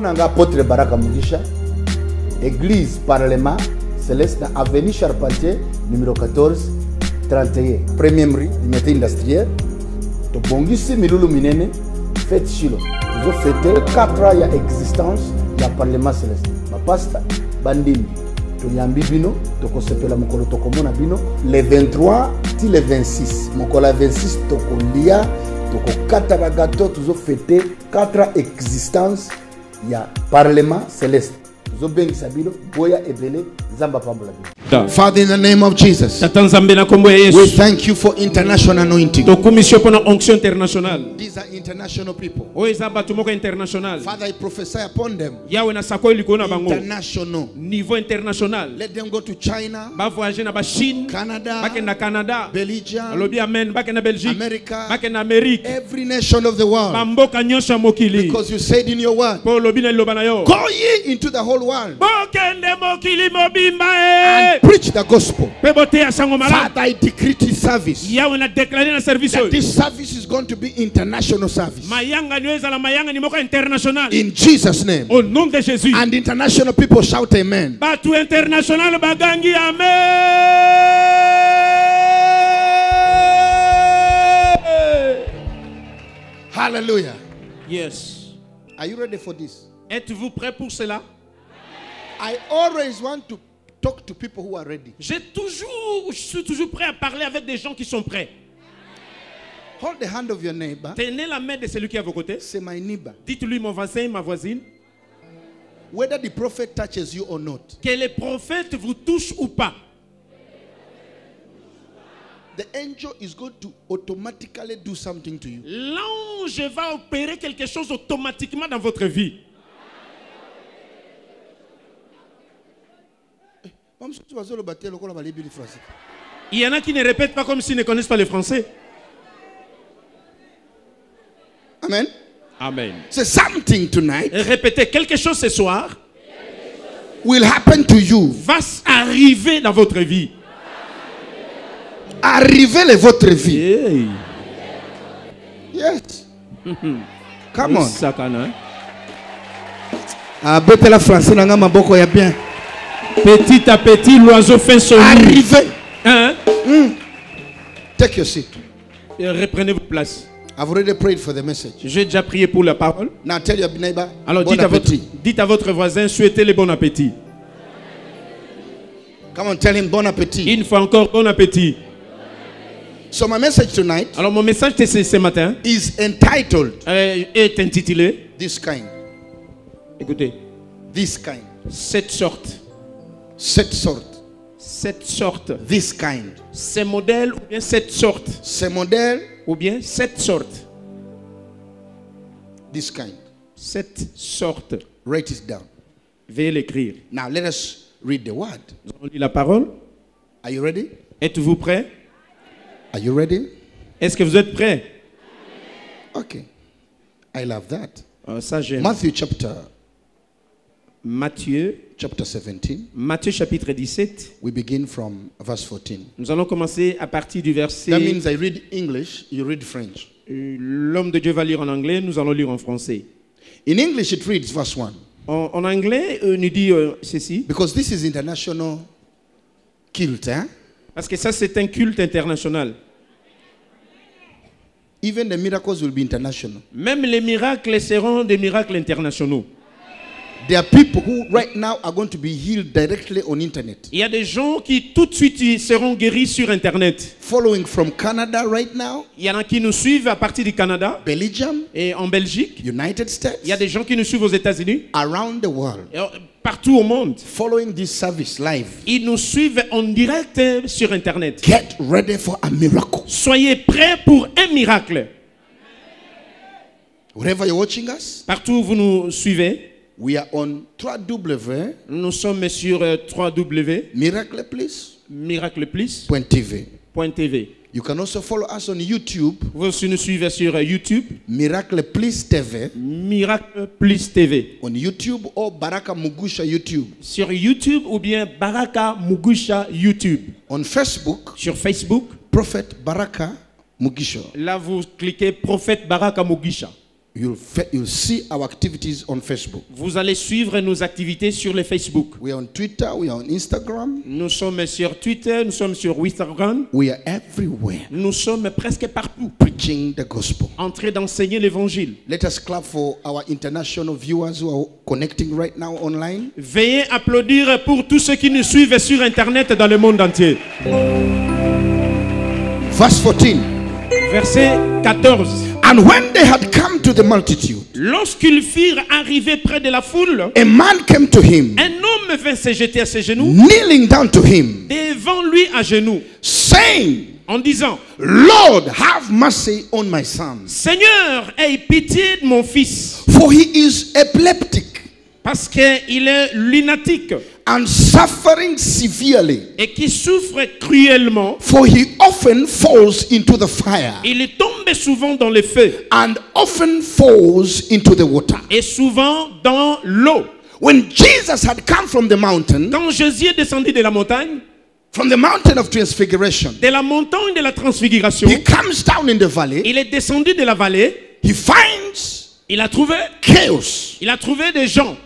Komponanga apôtre Baraka Mugisha, Église Parlement Céleste, avenue Charpentier, numéro 14, 31. Première unité industrielle. To bongisi milulu minene, fête chilo. Nous avons fêté 4 ans d'existence du Parlement Céleste. Ma pasta, bandini. Tuyambi bino, toko sepela mokolo toko mona bino. Le 23 ti le 26. Mokola 26 toko lia, toko katara gato, tuzo fêté 4 ans d'existence du Parlement Céleste. Tuzo bengi sabino, boya ebele, zamba pambola bino. Father, in the name of Jesus, we thank you for international anointing. These are international people. Father, I prophesy upon them. International. Let them go to China, Canada, Belgium, America, every nation of the world. Because you said in your word, go ye into the whole world and preach the gospel. Father, I decree this service. That this service is going to be international service. In Jesus' name. And international people shout amen. Hallelujah. Yes. Are you ready for this? Êtes-vous prêt pour cela? I always want to talk to people who are ready. Je suis toujours prêt à parler avec des gens qui sont prêts. Hold the hand of your neighbor. Tenez la main de celui qui est à vos côtés. Say my neighbor. Dites-lui mon voisin, ma voisine. Whether the prophet touches you or not. Que le prophète vous touche ou pas. The angel is going to automatically do something to you. L'ange va opérer quelque chose automatiquement dans votre vie. Il y en a qui ne répètent pas comme s'ils ne connaissent pas le français. Amen. Amen. Say something tonight. Répétez quelque chose ce soir. Will happen to you. Va arriver dans votre vie. Arriver dans votre vie. Hey. Yes. Come on. Sakana. Ah, bête la français n'a pas beaucoup y a bien. Petit à petit, l'oiseau fait son nid. Arrivez. Hein? Take your seat. Et reprenez vos places. I've already prayed for the message. J'ai déjà prié pour la parole. Now tell your neighbor. Alors bon dites à votre voisin, souhaitez-le bon appétit. Come on, tell him bon appétit. Une fois encore, bon appétit. So my message tonight. Alors mon message de ce matin is entitled. Est intitulé. This kind. Écoutez. This kind. Cette sorte. Cette sorte. Cette sorte. This kind. Ce modèle ou bien cette sorte. Ce modèle ou bien cette sorte. This kind. Cette sorte. Write it down. Veuillez l'écrire. Now let us read the word. Nous allons lire la parole. Are you ready? Êtes-vous prêts? Are you ready? Est-ce que vous êtes prêts? Okay. I love that. Ça j'aime. Matthieu chapter 17. Matthieu chapitre 17. We begin from verse 14. Nous allons commencer à partir du verset. That means I read English, you read French. L'homme de Dieu va lire en anglais, nous allons lire en français. In English it reads verse 1. En anglais, nous dit ceci. Because this is international cult, hein? Parce que ça c'est un culte international. Even the miracles will be international. Même les miracles seront des miracles internationaux. There are people who right now are going to be healed directly on internet. Il y a des gens qui tout de suite seront guéris sur internet. Following from Canada right now. Il y en a qui nous suivent à partir du Canada. Belgium. Et en Belgique. United States. Il y a des gens qui nous suivent aux États-Unis. Around the world. Partout au monde. Following this service live. Ils nous suivent en direct sur internet. Get ready for a miracle. Soyez prêts pour un miracle. Wherever you're watching us. Partout où vous nous suivez. We are on 3W. Nous sommes sur 3W. Miracle Plus. Miracle Plus. .tv. You can also follow us on YouTube. Vous aussi nous suivez sur YouTube. Miracle Plus TV. Miracle Plus TV. On YouTube ou Baraka Mugusha YouTube. Sur YouTube ou bien Baraka Mugusha YouTube. On Facebook. Sur Facebook. Prophète Baraka Mugisha. Là vous cliquez Prophète Baraka Mugisha. You'll see our activities on Facebook. Vous allez suivre nos activités sur le Facebook. We are on Twitter, we are on Instagram. Nous sommes sur Twitter, nous sommes sur Instagram. We are everywhere. Nous sommes presque partout. Preaching the gospel. En train d'enseigner l'évangile. Let us clap for our international viewers who are connecting right now online. Veuillez applaudir pour tous ceux qui nous suivent sur Internet dans le monde entier. Verse 14. Verset 14. And when they had come to the multitude, lorsqu'ils firent arriver près de la foule, a man came to him, un homme vint se jeter à ses genoux, kneeling down to him, devant lui à genoux, saying, en disant, Lord, have mercy on my son. Seigneur, aie pitié de mon fils. For he is epileptic. Parce qu'il est lunatique. And suffering severely. Et qui souffre cruellement. For he often falls into the fire. Il tombe souvent dans le feu. And often falls into the water. Et souvent dans l'eau. When Jesus had come from the mountain. Quand Jésus est descendu de la montagne. From the mountain of transfiguration. De la montagne de la transfiguration. He comes down in the valley. Il est descendu de la vallée. He finds. Il a trouvé chaos. Il a trouvé des gens.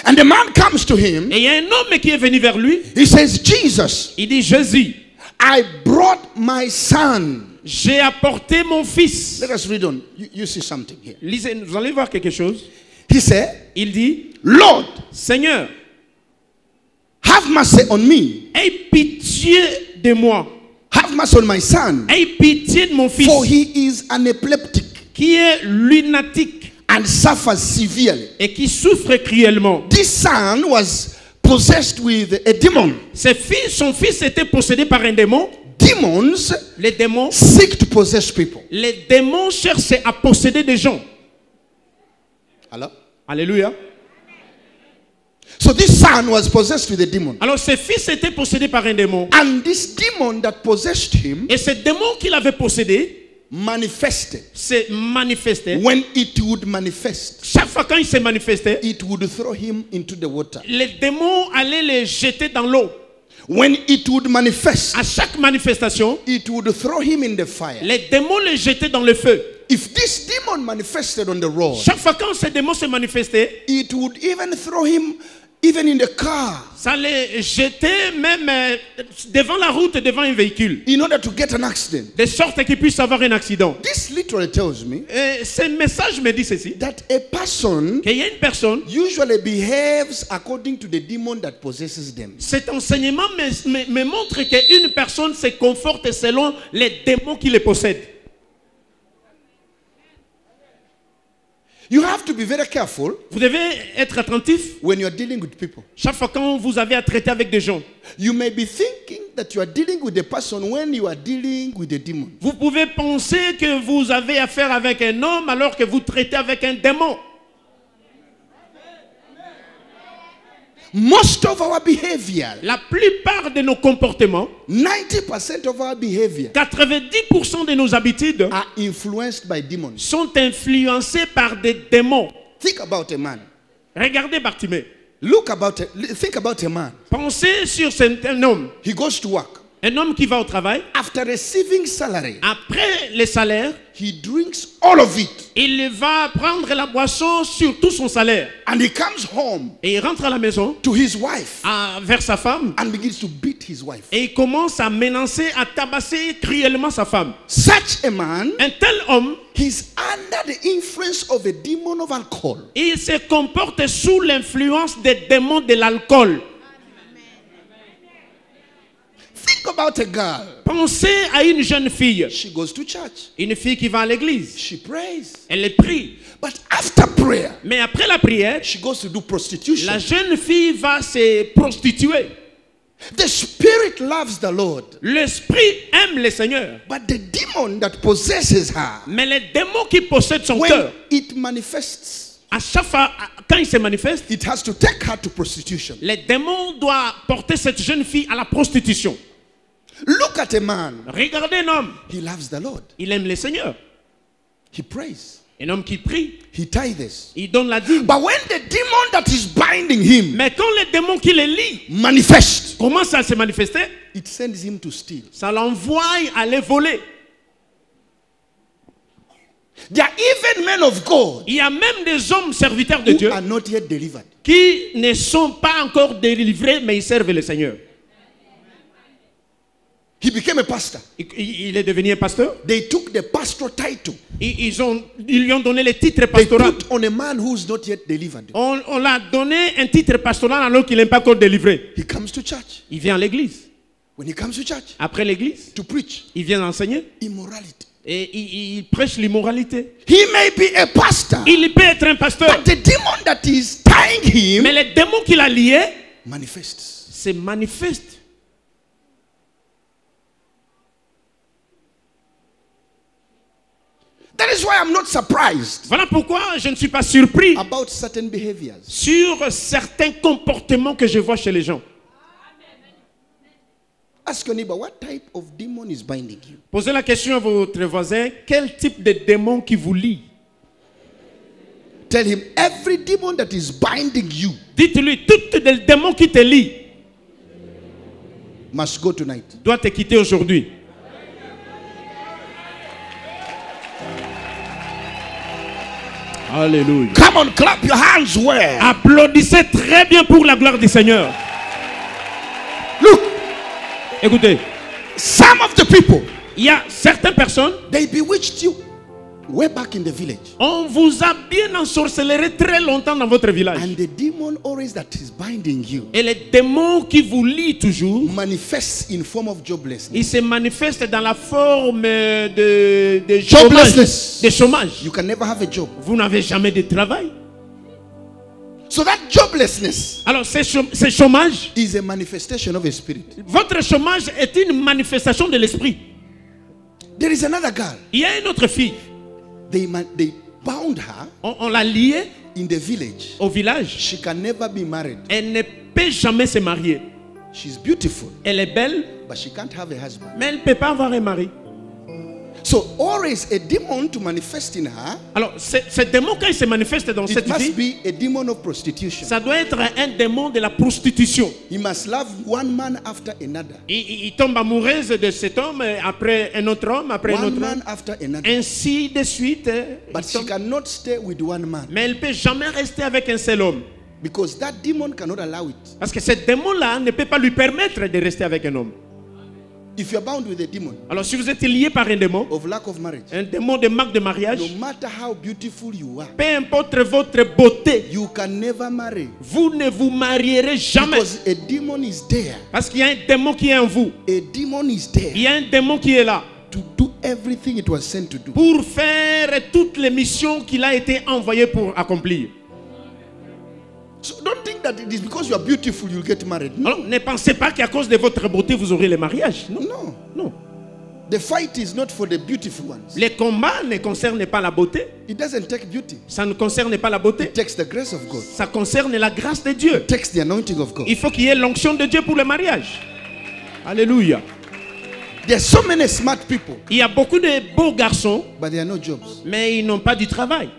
And the man comes to him. Et il y a un homme qui est venu vers lui. He says, Jesus. Il dit, Jésus. I brought my son. J'ai apporté mon fils. Let us read on. You see something here. Lisez, vous allez voir quelque chose. He said, il dit, Lord, Seigneur, have mercy on me. Aie pitié de moi. Have mercy on my son. Aie pitié de mon fils. For he is an epileptic. Qui est lunatique. And suffers severely. Et qui souffre cruellement. This son was possessed with a demon. Son fils était possédé par un démon. Demons, les démons seek to possess people. Les démons cherchent à posséder des gens. Hello? Alléluia. So this son was possessed with a demon. Alors ce fils était possédé par un démon. And this demon that possessed him. Et ce démon qu'il avait possédé. Manifested. Se manifestait. When it would manifest. Chaque fois quand il se manifestait. It would throw him into the water. Les démons allaient les jeter dans l'eau. When it would manifest. À chaque manifestation. It would throw him in the fire. Les démons les jetaient dans le feu. If this demon manifested on the road. Chaque fois quand ce démon se manifestait. It would even throw him. Even in the car. Ça les jetait même devant la route, devant un véhicule. In order to get an accident. De sorte qu'il puisse avoir un accident. This literally tells me. Ce message me dit ceci. That a person. Qu'il y a une personne. Usually behaves according to the demon that possesses them. Cet enseignement me montre qu'une personne se comporte selon les démons qui les possèdent. You have to be very careful. Vous devez être attentif. When you are dealing with people. Chaque fois quand vous avez à traiter avec des gens. You may be thinking that you are dealing with a person when you are dealing with a demon. Vous pouvez penser que vous avez affaire avec un homme alors que vous traitez avec un démon. Most of our behavior. La plupart de nos comportements. 90% of our behavior. 90% de nos habitudes. Are influenced by demons. Sont influencés par des démons. Think about a man. Regardez Bartimée. Think about a man. Pensez sur un homme. He goes to work. Un homme qui va au travail. After receiving salary. Après le salaire. He drinks all of it. Il va prendre la boisson sur tout son salaire. And he comes home. Et il rentre à la maison. To his wife. Vers sa femme. And begins to beat his wife. Et il commence à menacer, à tabasser cruellement sa femme. Such a man. Un tel homme. He's under the influence of a demon of alcohol. Il se comporte sous l'influence des démons de l'alcool. Think about a girl. Pensez à une jeune fille. She goes to church. Une fille qui va à l'église. She prays. Elle prie. But after prayer, mais après la prière, she goes to do prostitution. La jeune fille va se prostituer. The spirit loves the Lord. L'esprit aime le Seigneur. But the demon that possesses her. Mais le démon qui possède son cœur. It manifests. À chaque fois, quand il se manifeste, it has to take her to prostitution. Le démon doit porter cette jeune fille à la prostitution. Look at a man. Regardez un homme. He loves the Lord. Il aime le Seigneur. He prays. Un homme qui prie. He tithes. Il donne la dîme. But when the demon that is binding him. Mais quand le démon qui le lie. Manifeste. Commence à se manifester. It sends him to steal. Ça l'envoie à aller voler. There are even men of God. Il y a même des hommes serviteurs de Dieu are not yet delivered. Qui ne sont pas encore délivrés, mais ils servent le Seigneur. He became a pastor. Il est devenu un pasteur. They took the pastoral title. Ils lui ont donné le titre pastoral. They put on a man who's not yet delivered. On l'a donné un titre pastoral alors qu'il n'est pas encore délivré. He comes to church. Il vient à l'église. When he comes to church, après l'église, to preach, il vient enseigner. Immorality. Et il prêche l'immoralité. He may be a pastor. Il peut être un pasteur. But the demon that is tying him, mais le démon qui l'a lié, manifests. Se manifeste. That is why I'm not surprised. Voilà pourquoi je ne suis pas surpris about certain behaviors. Sur certains comportements que je vois chez les gens. Ask your neighbor, what type of demon is binding you? Posez la question à votre voisin, quel type de démon qui vous lie? Tell him, every demon that is binding you. Dites-lui, tout le démon qui te lie must go tonight. Doit te quitter aujourd'hui. Alléluia. Come on, clap your hands well. Applaudissez très bien pour la gloire du Seigneur. Look. Écoutez. Some of the people. Il y a certaines personnes. They bewitched you way back in the village. On vous a bien ensorcelé très longtemps dans votre village. And the demon always that is binding you. Et le démon qui vous lie toujours. Manifests in form of joblessness. Il se manifeste dans la forme de joblessness. De chômage. You can never have a job. Vous n'avez jamais de travail. So that joblessness. Alors ce chômage is a manifestation of a spirit. Votre chômage est une manifestation de l'esprit. There is another girl. Il y a une autre fille. They bound her. On l'a liée in the village. Au village. She can never be married. Elle ne peut jamais se marier. She's beautiful. Elle est belle. But she can't have a husband. Mais elle ne peut pas avoir un mari. So always a demon to manifest in her. Alors ce démon quand il se manifeste dans cette fille, vie, it must be a demon of prostitution. Ça doit être un démon de la prostitution. He must love one man after another. Il tombe amoureuse de cet homme après un autre homme après un autre man homme. After another. Ainsi de suite. But she cannot stay with one man. Mais elle peut jamais rester avec un seul homme. Because that demon cannot allow it. Parce que ce démon-là ne peut pas lui permettre de rester avec un homme. If you are bound with a demon, alors si vous êtes lié par un démon, of lack of marriage, un démon de manque de mariage, no matter how beautiful you are, peu importe votre beauté, you can never marry. Vous ne vous marierez jamais. Because a demon is there. Parce qu'il y a un démon qui est en vous. A demon is there. Il y a un démon qui est là. To do everything it was sent to do. Pour faire toutes les missions qu'il a été envoyé pour accomplir. So don't think that it is because you are beautiful you'll get married. No. Alors, ne pensez pas qu'à cause de votre beauté vous aurez le mariage. Non. No. Non. The fight is not for the beautiful ones. Les combats ne concernent pas la beauté. It doesn't take beauty. Ça ne concerne pas la beauté. It takes the grace of God. Ça concerne la grâce de Dieu. It takes the anointing of God. Il faut qu'il y ait l'onction de Dieu pour le mariage. Alléluia. There are so many smart people. Il y a beaucoup de beaux garçons. But there are no jobs. Mais ils n'ont pas du travail.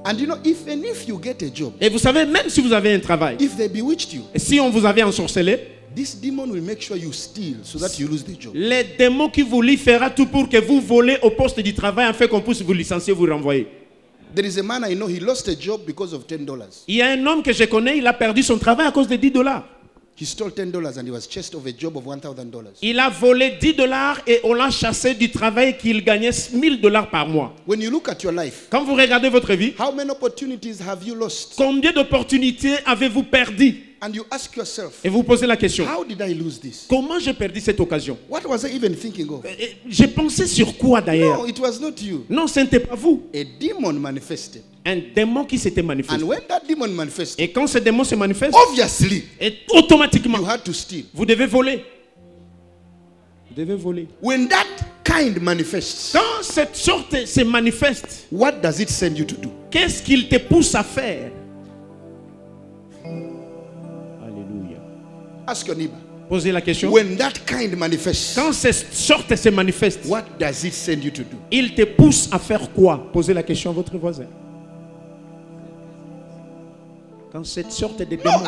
And you know, even if you get a job, et vous savez, même si vous avez un travail, if they bewitched you, et si on vous avait ensorcelé, this demon will make sure you steal so that you lose the job. Le démon qui vous lie fera tout pour que vous volez au poste du travail afin qu'on puisse vous licencier, vous renvoyer. There is a man I know, he lost a job because of $10. Il y a un homme que je connais, il a perdu son travail à cause de $10. He stole $10 and he was chased of a job of $1,000. Il a volé $10 et on l'a chassé du travail qu'il gagnait $1,000 par mois. When you look at your life, quand vous regardez votre vie, how many opportunities have you lost? Combien d'opportunités avez-vous perdu? And you ask yourself, et vous posez la question, how did I lose this? Comment j'ai perdu cette occasion? What was I even thinking of? J'ai pensé sur quoi d'ailleurs? No, it was not you. Non, ce n'était pas vous. A demon manifested. Un démon qui s'était manifesté. And when that demon manifested, et quand ce démon se manifeste, obviously, et automatiquement, you had to steal. Vous devez voler. Vous devez voler. When that kind manifests, quand cette sorte se manifeste, what does it send you to do? Qu'est-ce qu'il te pousse à faire? Alléluia. Ask your neighbor. Posez la question. When that kind manifests, quand cette sorte se manifeste, what does it send you to do? Il te pousse à faire quoi? Posez la question à votre voisin. Quand cette sorte de démon,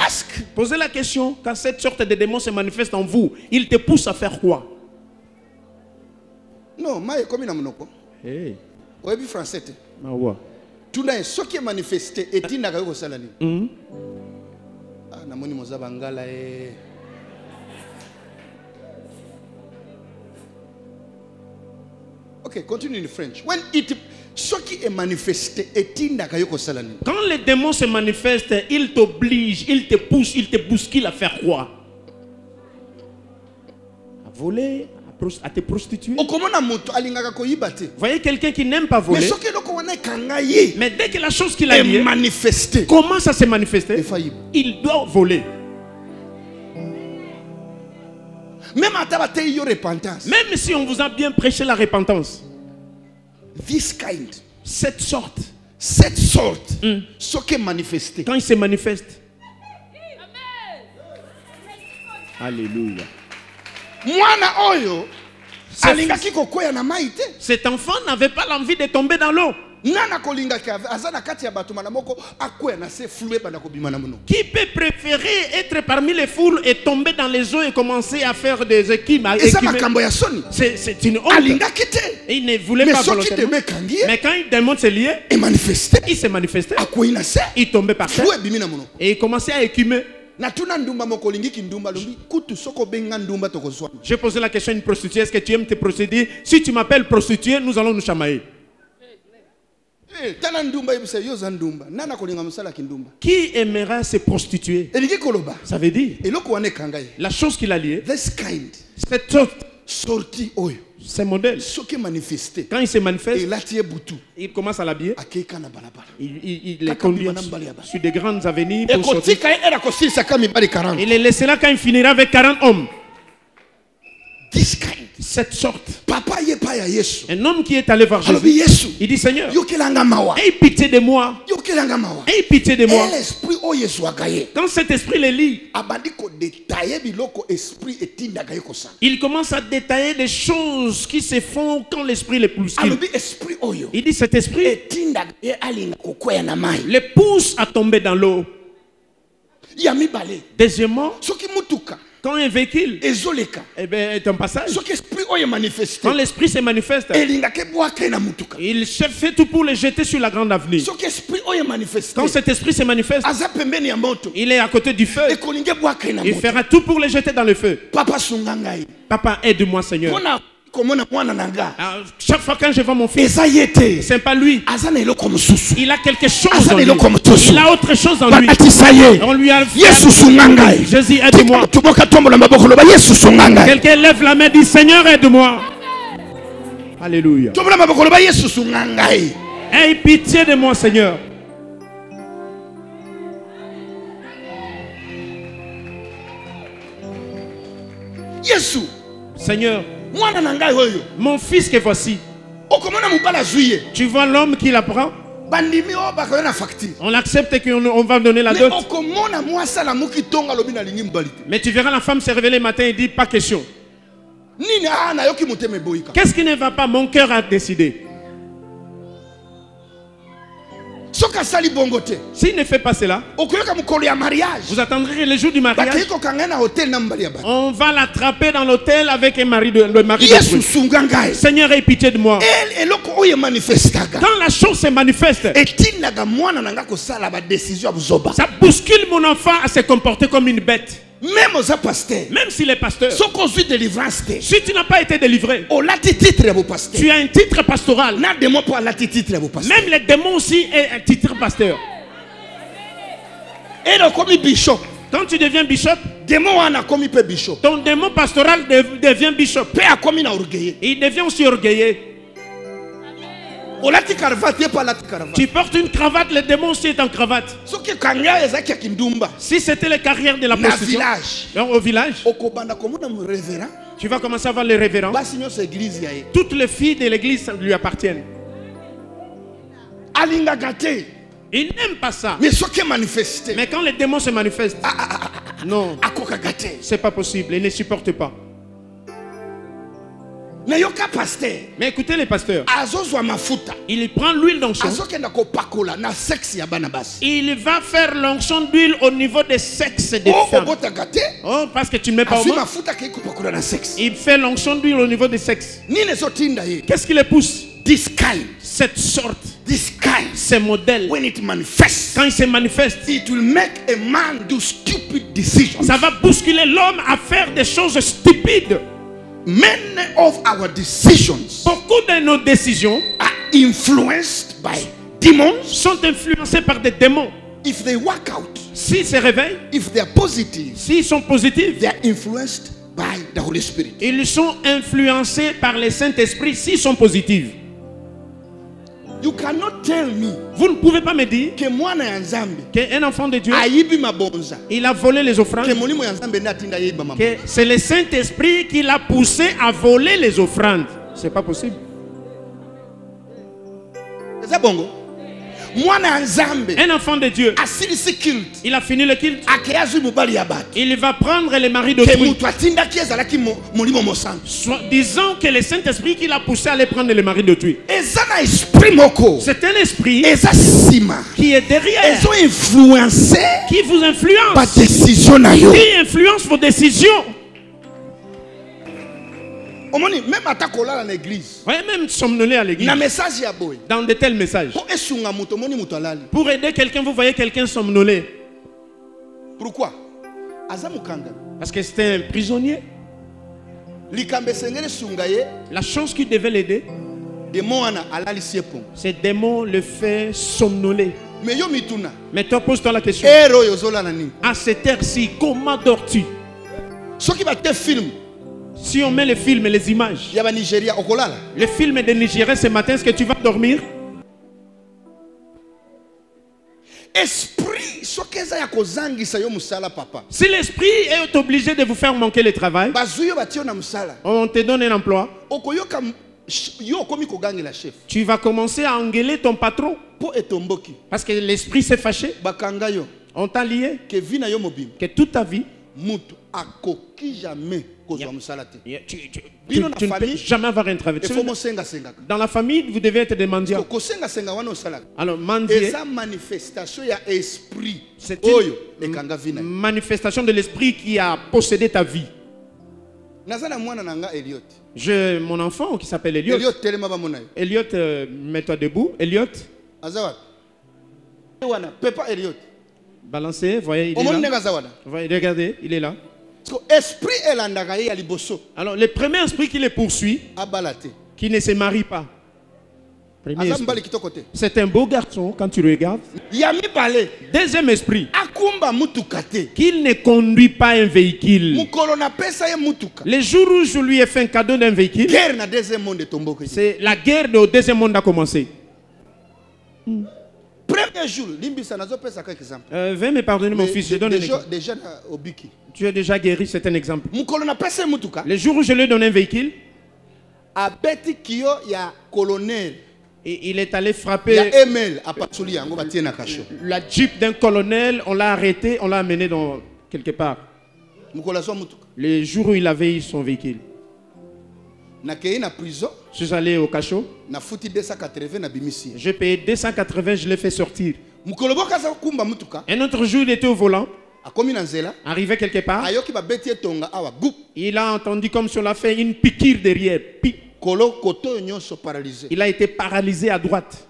posez la question, quand cette sorte de démon se manifeste en vous, il te pousse à faire quoi? Non, moi comme il hey. Tout est ce qui est manifesté et il n'a pas salani. Ah, namoni mozabangala e. Okay, continue in French. When it ce qui est manifesté et il n'a pas salani. Quand les démons se manifestent, ils t'obligent, ils te poussent, ils te bousculent à faire quoi? À voler, à te prostituer. Voyez quelqu'un qui n'aime pas voler. Mais dès que la chose qu'il a dit commence à se manifester, il doit voler. Même si on vous a bien prêché la repentance, cette sorte, ce qui est manifesté, quand il se manifeste, alléluia. Cet enfant n'avait pas l'envie de tomber dans l'eau. Qui peut préférer être parmi les foules et tomber dans les eaux et commencer à faire des équipes? C'est une honte. Et il ne voulait pas volontairement. Mais quand il démon s'est lié, il s'est manifesté. Il tombait par terre et il commençait à écumer. J'ai posé la question à une prostituée. Est-ce que tu aimes te prostituer? Si tu m'appelles prostituée, nous allons nous chamailler. Qui aimera se prostituer? Ça veut dire la chose qu'il a liée, cette sorte, ce modèle, quand il se manifeste, il commence à l'habiller, il les conduit sur des grandes avenues pour sortir. Il les laissera quand il finira avec 40 hommes. Cette sorte. Un homme qui est allé voir Jésus, il dit: Seigneur, aie pitié de moi. Aie pitié de moi. Quand cet esprit les lit, il commence à détailler des choses qui se font quand l'esprit les pousse. Il dit: cet esprit les pousse à tomber dans l'eau. Deuxièmement, quand un véhicule est en passage, quand l'esprit se manifeste, il fait tout pour le jeter sur la grande avenue. Quand cet esprit se manifeste, il est à côté du feu. Il fera tout pour le jeter dans le feu. Papa, aide-moi, Seigneur. Chaque fois quand je vois mon fils, c'est pas lui. Il a quelque chose en lui. Il a autre chose en lui. On lui a fait. Jésus, aide-moi. Quelqu'un lève la main et dit: Seigneur, aide-moi. Alléluia. Aie pitié de moi, Seigneur. Seigneur, mon fils que voici. Tu vois l'homme qui l'apprend. On accepte qu'on va donner la dot. Mais tu verras la femme se révéler le matin et dire: pas question. Qu'est-ce qui ne va pas? Mon cœur a décidé. S'il ne fait pas cela, vous attendrez le jour du mariage. On va l'attraper dans l'hôtel avec le mari de Seigneur, aie pitié de moi. Quand la chose se manifeste, ça bouscule mon enfant à se comporter comme une bête. Même s'il est pasteur, si tu n'as pas été délivré, tu as un titre pastoral. Même les démons aussi ont un titre pasteur. Quand tu deviens bishop, ton démon pastoral devient bishop. Il devient aussi orgueilleux. Tu portes une cravate, le démon aussi est en cravate. Si c'était les carrières de la prostitution, au village, tu vas commencer à voir les révérends. Toutes les filles de l'église lui appartiennent. Il n'aime pas ça. Mais quand les démons se manifestent, non, c'est pas possible. Il ne supporte pas. Mais écoutez les pasteurs, il prend l'huile d'onction. Il va faire l'onction d'huile au niveau des sexes des femmes. Oh, parce que tu ne mets pas au moins. Il fait l'onction d'huile au niveau des sexes. Qu'est-ce qui les pousse? Cette sorte. signs, ces modèles, when it manifests, quand ils se manifestent, it will make a man do stupid decisions. Ça va bousculer l'homme à faire des choses stupides. Many of our decisions, beaucoup de nos décisions, are influenced by demons. Sont influencés par des démons. If they work out, s'ils se réveillent, if they are positive, s'ils sont positifs, they are influenced by the Holy Spirit. Ils sont influencés par le Saint-Esprit s'ils sont positifs. You cannot tell me, vous ne pouvez pas me dire qu'un enfant de Dieu, il a volé les offrandes, que c'est le Saint-Esprit qui l'a poussé à voler les offrandes. C'est pas possible. C'est bon. Un enfant de Dieu, il a fini le culte, il va prendre les maris d'autrui, disant que le Saint-Esprit qui l'a poussé à aller prendre les maris d'autrui. C'est un esprit qui est derrière, qui vous influence, qui influence vos décisions. Même à l'église. Ouais, même somnoler à l'église. Dans de tels messages. Pour aider quelqu'un, vous voyez quelqu'un somnoler. Pourquoi? Parce que c'était un prisonnier. La chose qui devait l'aider, ce démon le fait somnoler. Mais toi, pose-toi la question. À cette heure-ci, comment dors-tu? Si on met le film et les images, le film de Nigeria ce matin, est-ce que tu vas dormir? Si l'esprit est obligé de vous faire manquer le travail, on te donne un emploi, tu vas commencer à engueuler ton patron parce que l'esprit s'est fâché. On t'a lié que toute ta vie, tu ne peux jamais avoir un travail. Dans la famille, vous devez être des mendiants. Alors, mendier, c'est une manifestation de l'esprit qui a possédé ta vie. J'ai mon enfant qui s'appelle Elliot. Elliot, mets-toi debout. Elliot. Balancez, voyez, il est là. Voyez, regardez, il est là. Alors, le premier esprit qui les poursuit, qui ne se marie pas, c'est un beau garçon quand tu regardes. Deuxième esprit, qu'il ne conduit pas un véhicule. Les jours où je lui ai fait un cadeau d'un véhicule, c'est la guerre au deuxième monde a commencé. Premier jour, veuillez me pardonner mon fils, je donne un exemple. Tu es déjà guéri, c'est un exemple. Le jour où je lui ai donné un véhicule, il est allé frapper la jeep d'un colonel, on l'a arrêté, on l'a amené dans quelque part. Le jour où il avait eu son véhicule, je suis allé au cachot. J'ai payé 280, je l'ai fait sortir. Un autre jour, il était au volant. Arrivé quelque part, il a entendu comme si on l'a fait une piqûre derrière. Il a été paralysé à droite.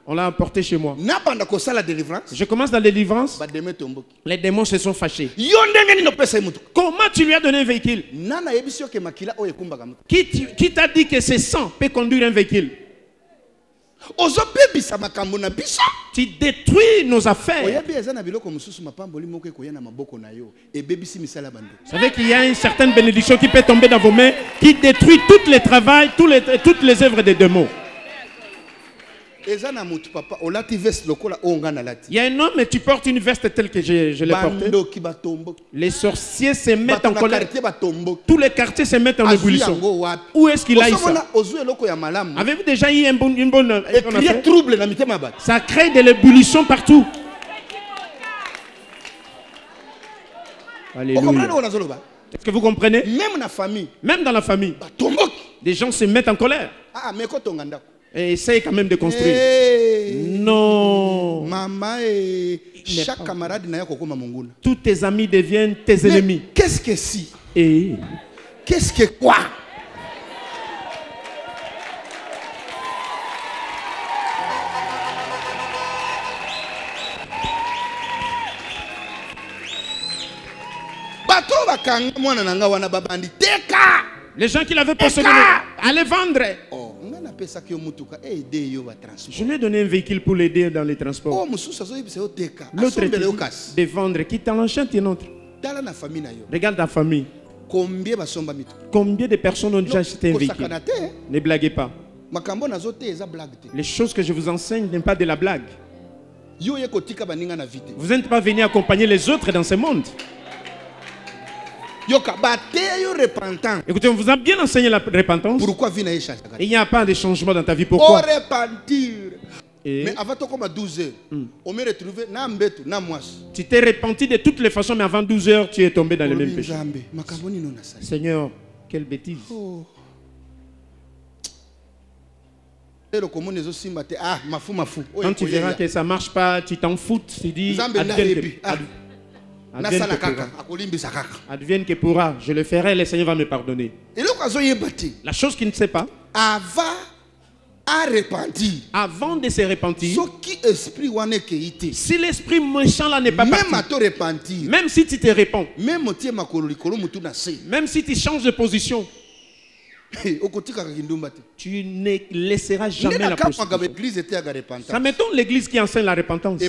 On l'a emporté chez moi. Je commence la délivrance. Les démons se sont fâchés. Comment tu lui as donné un véhicule? Qui t'a dit que ce sang peut conduire un véhicule? Tu détruis nos affaires. Vous savez qu'il y a une certaine bénédiction qui peut tomber dans vos mains, qui détruit tout le travail, toutes les œuvres des démons. Il y a un homme et tu portes une veste telle que je l'ai portée. Les sorciers se mettent en colère. Tous les quartiers se mettent en ébullition. Où est-ce qu'il a eu ça? Avez-vous déjà eu une bonne affaire? Ça crée de l'ébullition partout. Alléluia. Est-ce que vous comprenez? Même dans la famille, des gens se mettent en colère. Et essaye quand même de construire. Non. Chaque camarade tous tes amis deviennent tes ennemis. Qu'est-ce que si? Et qu'est-ce que quoi? Les gens qui l'avaient possédé, allez vendre. Je lui ai donné un véhicule pour l'aider dans les transports. L'autre est de vendre. Qui t'a l'enchant, tu es notre. Regarde ta famille. Combien de personnes ont déjà acheté un véhicule? Ne blaguez pas. Les choses que je vous enseigne n'est pas de la blague. Vous n'êtes pas venu accompagner les autres dans ce monde. Écoutez, on vous a bien enseigné la repentance. Il n'y a pas de changement dans ta vie. Pourquoi? Mais avant 12 heures, tu t'es repenti de toutes les façons, mais avant 12 heures, tu es tombé dans le même péché. Seigneur, quelle bêtise. Quand tu verras que ça ne marche pas, tu t'en fous, tu dis advienne que pourra, je le ferai, le Seigneur va me pardonner. La chose qu'il ne sait pas, avant de se repentir, si l'esprit méchant là n'est pas parti, même si tu te répands, même si tu changes de position, tu ne laisseras jamais la prostitution. Ça mettons l'église qui enseigne la repentance.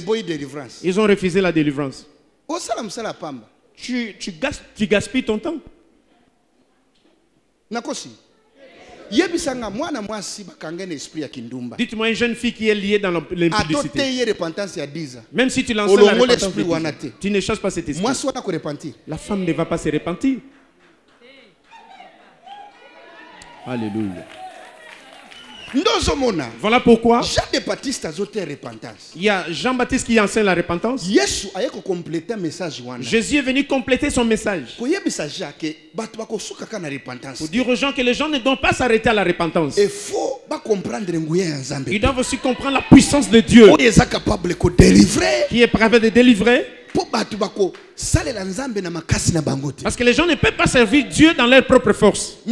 Ils ont refusé la délivrance. Tu gaspilles ton temps. Dites-moi une jeune fille qui est liée dans l'impudicité. Même si tu l'enseignes la repentance, tu ne chasses pas cet esprit. La femme ne va pas se repentir. Alléluia. Voilà pourquoi il y a Jean-Baptiste qui enseigne la repentance. Jésus est venu compléter son message pour dire aux gens que les gens ne doivent pas s'arrêter à la repentance. Ils doivent aussi comprendre la puissance de Dieu qui est capable de délivrer. Parce que les gens ne peuvent pas servir Dieu dans leur propre force. Le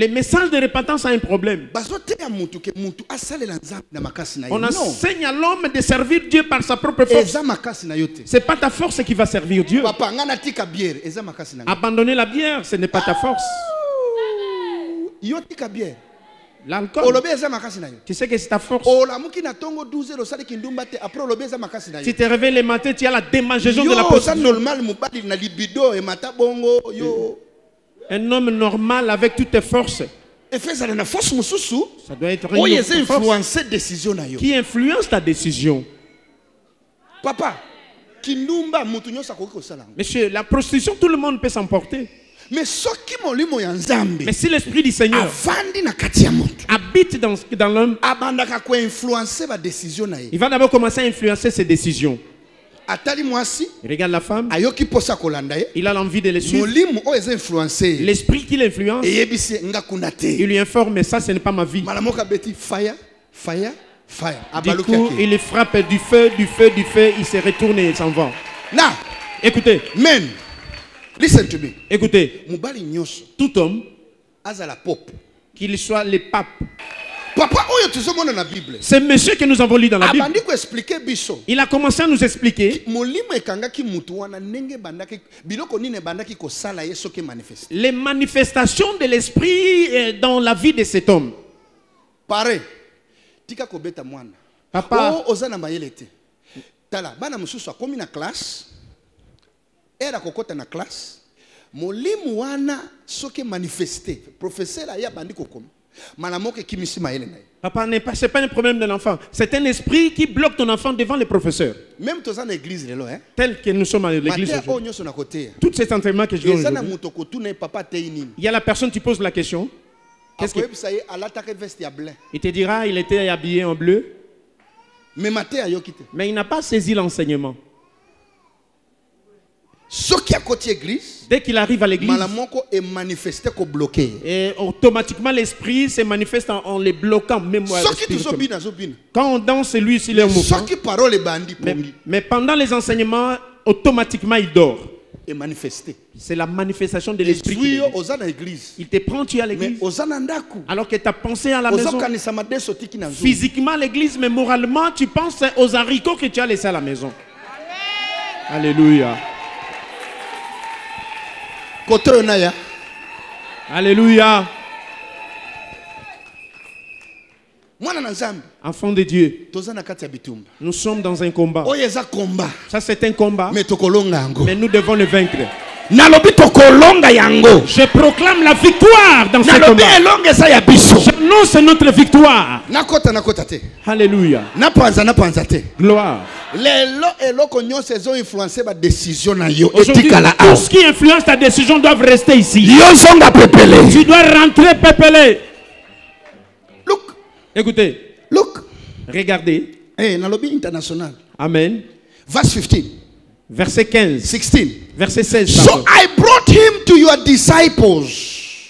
message de repentance a un problème. On enseigne à l'homme de servir Dieu par sa propre force. Ce n'est pas ta force qui va servir Dieu. Abandonner la bière, ce n'est pas ta force. L'alcool, tu sais que c'est ta force. Si tu te réveilles le matin, tu as la démangeaison de la prostitution. Un homme normal avec toutes tes forces, ça doit être une force qui influence ta décision. Papa, monsieur, la prostitution, tout le monde peut s'emporter. Mais si l'esprit du Seigneur habite dans l'homme, il va d'abord commencer à influencer ses décisions. Regarde la femme, il a l'envie de le suivre. L'esprit qui l'influence, il lui informe, mais ça ce n'est pas ma vie. Du coup, il frappe du feu, il se retourne et il s'en va. Écoutez, listen to me. Écoutez, tout homme, qu'il soit le pape, c'est monsieur que nous avons lu dans la Bible. Il a commencé à nous expliquer les manifestations de l'esprit dans la vie de cet homme. Papa, era kokota na classe molimu wana soke manifester professeur aya bandi kokoma malamoke kimisima ele na. Papa, c'est pas un problème de l'enfant, c'est un esprit qui bloque ton enfant devant les professeurs. Même tous en église lelo hein, tel que nous sommes à l'église aujourd'hui. Tous ces entraînements que je donne aujourd'hui, il y a la personne qui pose la question, qu'est-ce que il te dira il était habillé en bleu, mais il n'a pas saisi l'enseignement. Dès qu'il arrive à l'église, et automatiquement l'esprit se manifeste en les bloquant. Même quand on danse, lui s'il est mouvant. Mais pendant les enseignements, automatiquement il dort. C'est la manifestation de l'esprit. Il te prend, tu es à l'église, alors que tu as pensé à la maison. Physiquement à l'église, mais moralement tu penses aux haricots que tu as laissés à la maison. Alléluia. Alléluia. Enfant de Dieu, nous sommes dans un combat. Ça c'est un combat, mais nous devons le vaincre. Je proclame la victoire dans ce combat. J'annonce notre victoire. Alléluia. Gloire. Aujourd'hui, tout ce qui influence ta décision doit rester ici. Tu dois rentrer pépélé. Écoutez. Regardez. International. Amen. Verse 15. Verset 15. 16. Verset 16. So I brought him to your disciples.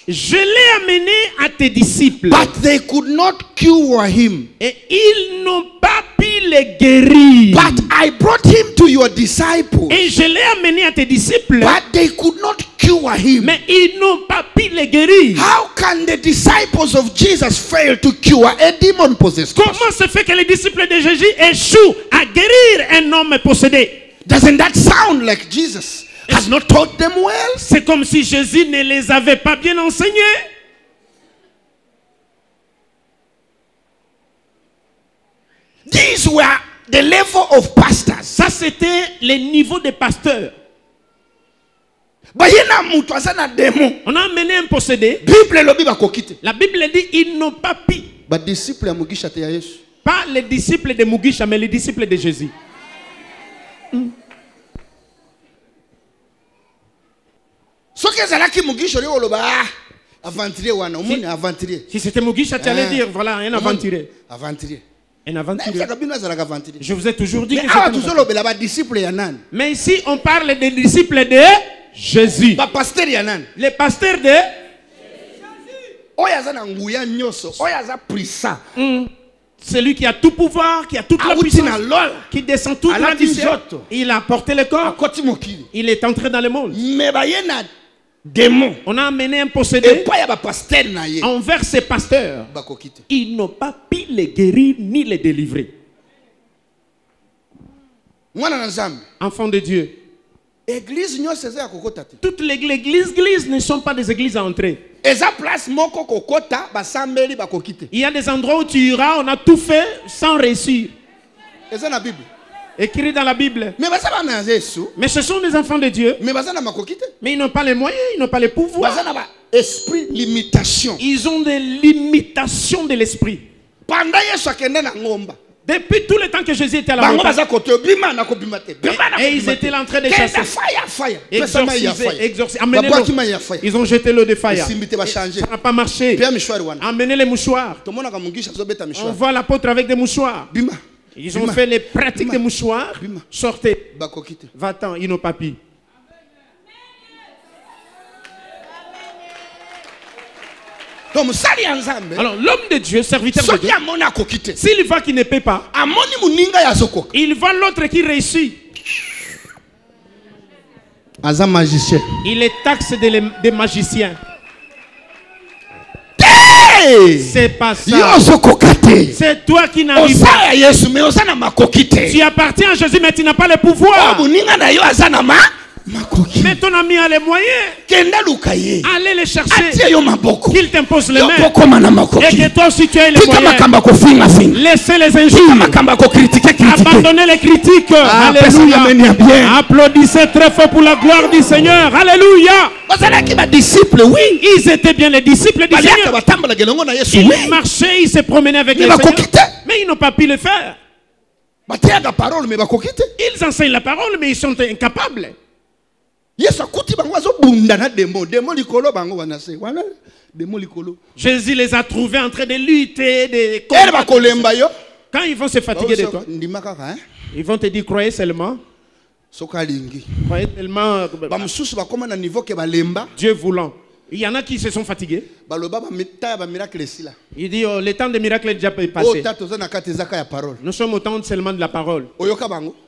Je l'ai amené à tes disciples. But they could not cure him. Et ils n'ont pas pu le guérir. But I brought him to your disciples. Et je l'ai amené à tes disciples. But they could not cure him. Mais ils n'ont pas pu le guérir. How can the disciples of Jesus fail to cure a demon possessed? Comment se fait que les disciples de Jésus échouent à guérir un homme possédé? Doesn't that sound like Jesus has not taught them well? C'est comme si Jésus ne les avait pas bien enseignés. These were the level of pastors. Ça c'était le niveau des pasteurs. On a amené un possédé. La Bible dit ils n'ont pas pu. Pas les disciples de Mugisha, mais les disciples de Jésus. Si c'était Mugisha, tu allais dire voilà, un aventurier. Un aventurier. Je vous ai toujours dit que c'était. Mais ici, on parle des disciples de Jésus. Les pasteurs de celui qui a tout pouvoir, qui a toute la puissance, qui descend toute la puissance. Il a porté le corps. Il est entré dans le monde. On a amené un possédé envers ces pasteurs. Ils n'ont pas pu les guérir ni les délivrer. Enfants de Dieu, toutes les églises ne sont pas des églises à entrer. Il y a des endroits où tu iras, on a tout fait sans réussir. Écrit dans la Bible. Mais ce sont des enfants de Dieu. Mais ils n'ont pas les moyens, ils n'ont pas les pouvoirs. Ils ont des limitations de l'esprit. Depuis tout le temps que Jésus était à la montagne, et ils étaient en train de chasser, exorciser. Ils ont jeté l'eau de fire. Ça n'a pas marché. Amenez les mouchoirs. On voit l'apôtre avec des mouchoirs. Ils ont fait les pratiques des mouchoirs. Sortez. Va-t'en, ils n'ont pas pu. Alors l'homme de Dieu, serviteur de Dieu, s'il voit qu'il ne paie pas, il voit l'autre qui réussit. Il est taxé des magiciens. C'est pas ça. C'est toi qui n'arrives pas. Tu appartiens à Jésus, mais tu n'as pas le pouvoir. Mais ton ami a les moyens. Allez les chercher. Qu'il t'impose les mains. Et que toi aussi tu aies les moyens. Laissez les injures. Abandonnez les critiques. Alléluia. Applaudissez très fort pour la gloire du Seigneur. Alléluia. Ils étaient bien les disciples du Seigneur. Ils marchaient, ils se promenaient avec les Seigneurs. Mais ils n'ont pas pu le faire. Ils enseignent la parole, mais ils sont incapables. Jésus les a trouvés en train de lutter, quand ils vont se fatiguer de toi, ils vont te dire croyez seulement. Croyez tellement. Dieu voulant. Il y en a qui se sont fatigués. Il dit oh, le temps des miracles est déjà passé. Nous sommes au temps seulement de la parole.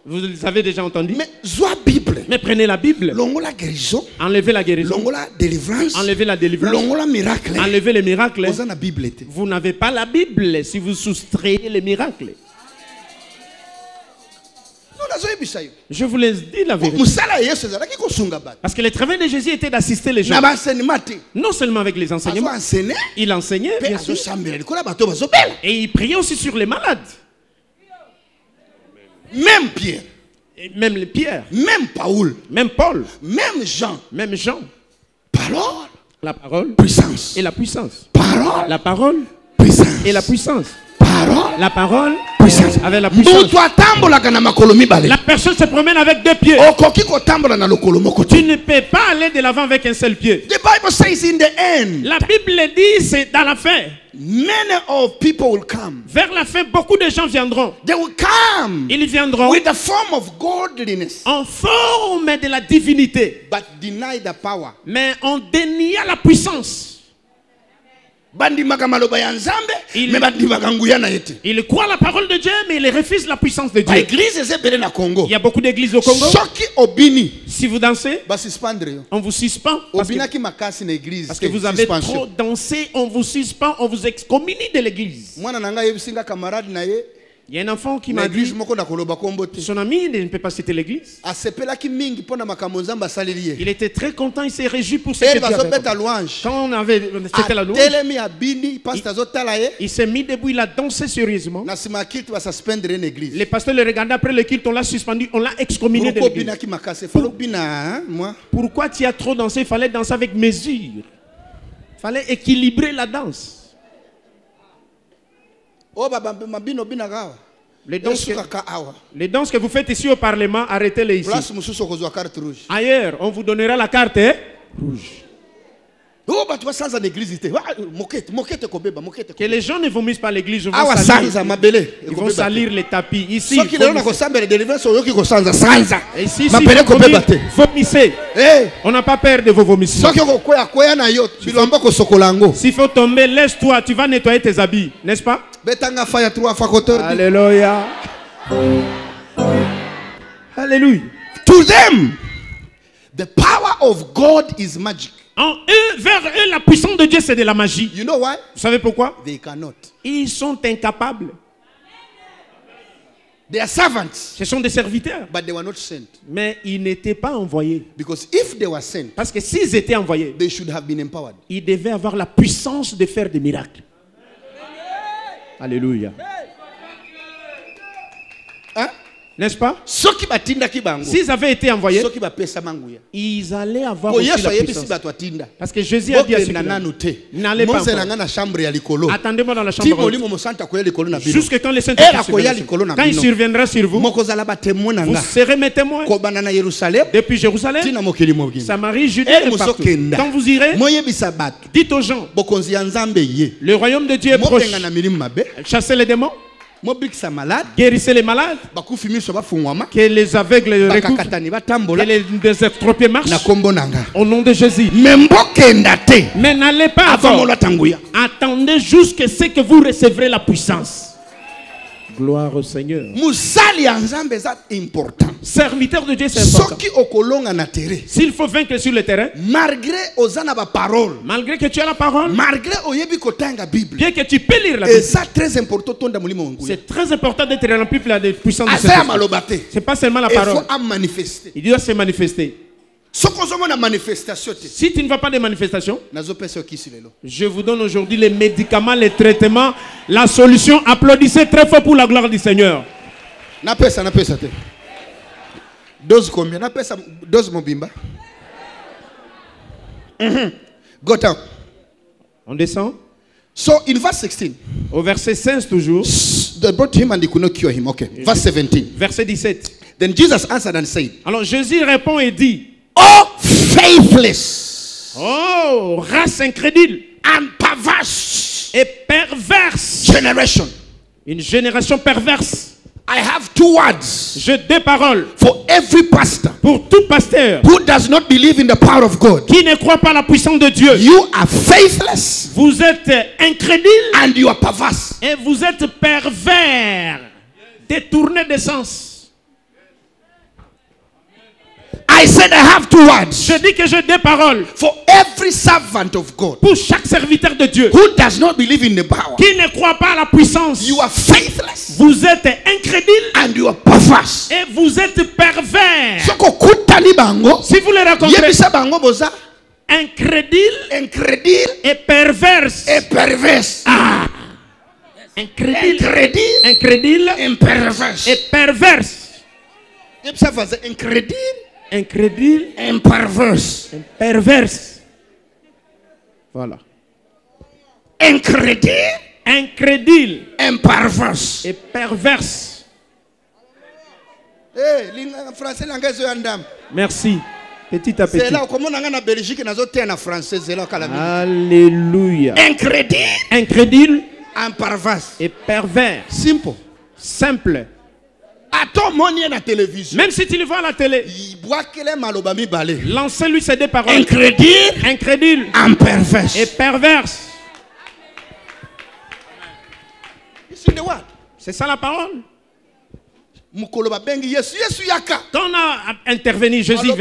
Vous les avez déjà entendu. Mais prenez la Bible. Enlevez la guérison. Enlevez la délivrance. Enlevez les miracles. Vous n'avez pas la Bible si vous soustrayez les miracles. Je vous l'ai dit la vérité. Parce que le travail de Jésus était d'assister les gens. Non seulement avec les enseignements. Il enseignait, bien sûr. Et il priait aussi sur les malades. Même Pierre. Et même les Pierre. Même Paul. Même Paul. Même Jean. Même Jean. Parole. La parole. Puissance. Et la puissance. Parole. La parole. Puissance. Et la puissance. Parole. La parole. Puissance. Avec la puissance. La personne se promène avec deux pieds. Tu ne peux pas aller de l'avant avec un seul pied. The Bible says in the end. La Bible dit c'est dans la fin. Many of people will come. Vers la fin, beaucoup de gens viendront. They will come. Ils viendront with the form of godliness. En forme de la divinité. But deny the power. Mais on dénie la puissance. Il croit la parole de Dieu, mais il refuse la puissance de Dieu. Il y a beaucoup d'églises au Congo. Si vous dansez, on vous suspend. Parce que vous avez trop dansé, on vous suspend, on vous excommunie de l'église. Il y a un enfant qui m'a dit, son ami ne peut pas citer l'église. Il était très content, il s'est réjoui pour ce que Dieu avait. Quand on avait c'était la louange, il s'est mis debout, il a dansé sérieusement. Les pasteurs le regardaient après le culte, on l'a suspendu, on l'a excommunié de l'église. Pourquoi tu as trop dansé? Il fallait danser avec mesure. Il fallait équilibrer la danse. Les danses que vous faites ici au Parlement, arrêtez-les ici. Ailleurs, on vous donnera la carte rouge. Que les gens ne vomissent pas l'église. Ils vont salir les tapis. Ici, vomissez. On n'a pas peur de vos vomissements. S'il faut tomber, laisse-toi. Tu vas nettoyer tes habits, n'est-ce pas? Alléluia. Alléluia. To them, the power of God is magic. En eux, vers eux, la puissance de Dieu, c'est de la magie. You know why? Vous savez pourquoi? They cannot. Ils sont incapables. They are servants. Ce sont des serviteurs. But they were not sent. Mais ils n'étaient pas envoyés. Because if they were sent, parce que s'ils étaient envoyés, they should have been empowered. Ils devaient avoir la puissance de faire des miracles. Alléluia. Hein? N'est-ce pas? S'ils avaient été envoyés, ils allaient avoir aussi la puissance. Parce que Jésus a dit à ceux qui n'allez pas encore. Attendez-moi dans la chambre haute. Jusque quand le Saint-Esprit quand il surviendra sur vous, vous serez mes témoins. Depuis Jérusalem, Samarie, Judée et partout. Quand vous irez, dites aux gens, le royaume de Dieu est proche. Chassez les démons. Guérissez les malades. Que les aveugles recouvrent. Que les estropiés marchent. Au nom de Jésus. Mais n'allez pas avant. Attendez jusqu'à ce que vous recevrez la puissance. Gloire au Seigneur. Serviteur de Dieu, c'est important. S'il faut vaincre sur le terrain, malgré que tu as la parole, bien que tu peux lire la Bible, c'est très important d'être rempli de la puissance de Dieu. C'est pas seulement la parole. Il doit se manifester. Si tu ne vas pas des manifestations, je vous donne aujourd'hui les médicaments, les traitements, la solution. Applaudissez très fort pour la gloire du Seigneur. Dose combien? Dose mobimba. Go down. On descend. So in verse 16. Au verset 16 toujours. They brought him and they could not cure him. Okay. Verse 17. Verset 17. Then Jesus answered and said. Alors Jésus répond et dit. Oh, faithless. Oh, race incrédule. And perverse. Et perverse. Generation. Une génération perverse. I have two words. J'ai deux paroles. For every pastor. Pour tout pasteur. Who does not believe in the power of God. Qui ne croit pas à la puissance de Dieu. You are faithless. Vous êtes incrédule. And you are perverse. Et vous êtes pervers. Détourné de sens. I said I have 2 words. Je dis que j'ai 2 paroles. For every servant of God. Pour chaque serviteur de Dieu. Who does not believe in the power. Qui ne croit pas à la puissance. You are faithless. Vous êtes incrédule. And you are perverse. Et vous êtes pervers. Si vous les rencontrez. Incrédule. Et perverse. Ah. Incrédule. Et perverse. Incrédule and perverse. Perverse. Voilà. Incrédule and perverse. Et perverse. Merci. Petit à petit. Alléluia. Incrédule and perverse. Et pervers. Simple. Même si tu le vois à la télé, lancez-lui ces 2 paroles. Incrédule et perverse. C'est ça la parole. Quand on a intervenu, Jésus,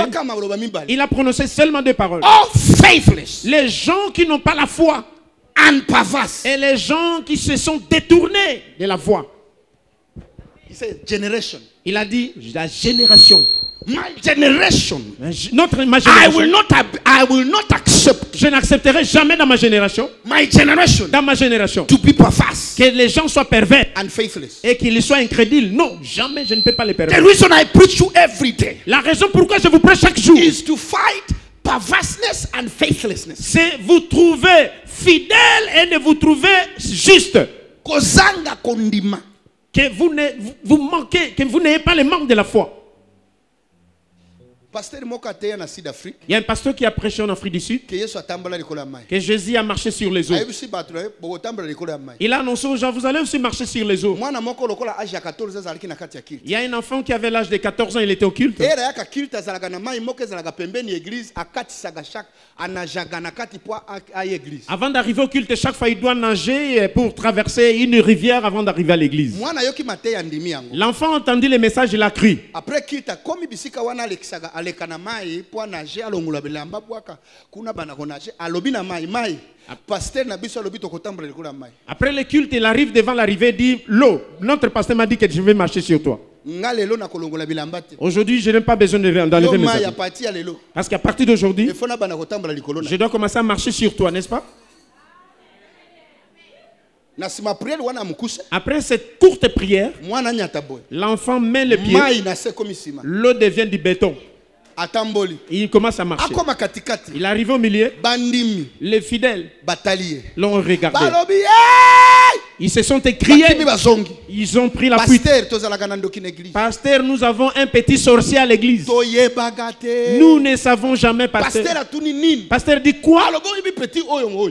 il a prononcé seulement 2 paroles. Les gens qui n'ont pas la foi et les gens qui se sont détournés de la foi. Generation. Il a dit la génération. My generation. Ma génération. I will not accept. Je n'accepterai jamais dans ma génération. My generation. Dans ma génération. To be perverse. Que les gens soient pervers. And faithless. Et qu'ils soient incrédules. Non, jamais je ne peux pas les pervers. The reason I preach you every day. La raison pourquoi je vous prêche chaque jour. Is to fight perverseness and faithlessness. C'est vous trouver fidèle et de vous trouver juste. Kozanga kondima. Que vous manquez, que vous n'ayez pas le manque de la foi. Il y a un pasteur qui a prêché en Afrique du Sud que Jésus a marché sur les eaux. Il a annoncé aux gens, vous allez aussi marcher sur les eaux. Il y a un enfant qui avait l'âge de 14 ans, il était au culte. Avant d'arriver au culte, chaque fois il doit nager pour traverser une rivière avant d'arriver à l'église. L'enfant a entendu le message, il a cru. Après le culte, il arrive devant l'arrivée et dit l'eau. Notre pasteur m'a dit que je vais marcher sur toi. Aujourd'hui, je n'ai pas besoin d'enlever mes habits. Parce qu'à partir d'aujourd'hui, je dois commencer à marcher sur toi, n'est-ce pas? Après cette courte prière, l'enfant met le pied. L'eau devient du béton. Il commence à marcher. Il arrive au milieu. Les fidèles l'ont regardé. Ils se sont écriés. Ils ont pris la fuite. Pasteur, nous avons un petit sorcier à l'église. Nous ne savons jamais, pasteur. Pasteur dit quoi?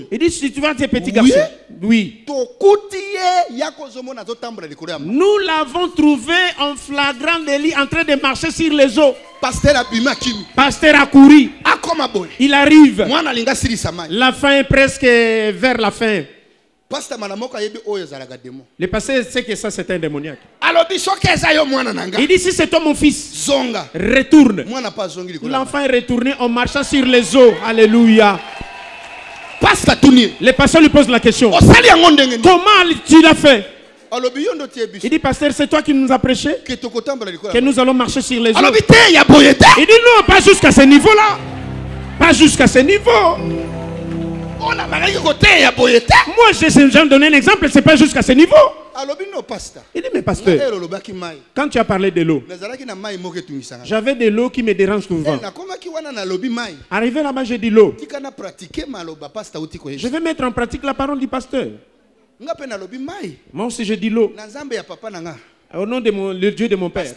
Il dit, si tu vois tes petits garçons. Oui. Nous l'avons trouvé en flagrant délit en train de marcher sur les eaux. Pasteur a couru. Il arrive. La fin est presque vers la fin. Le pasteur sait que ça c'est un démoniaque. Il dit si c'est toi mon fils, retourne. L'enfant est retourné en marchant sur les eaux. Alléluia. Le pasteur lui pose la question. Comment tu l'as fait? Il dit, pasteur, c'est toi qui nous as prêché que nous allons marcher sur les eaux. Il dit non, pas jusqu'à ce niveau-là. Pas jusqu'à ce niveau. Moi, j'ai donné un exemple, c'est pas jusqu'à ce niveau. Il dit, mais pasteur, quand tu as parlé de l'eau, j'avais de l'eau qui me dérange souvent. Arrivé là-bas, j'ai dit l'eau. Je vais mettre en pratique la parole du pasteur. Moi aussi, je dis l'eau. Au nom de le Dieu de mon père,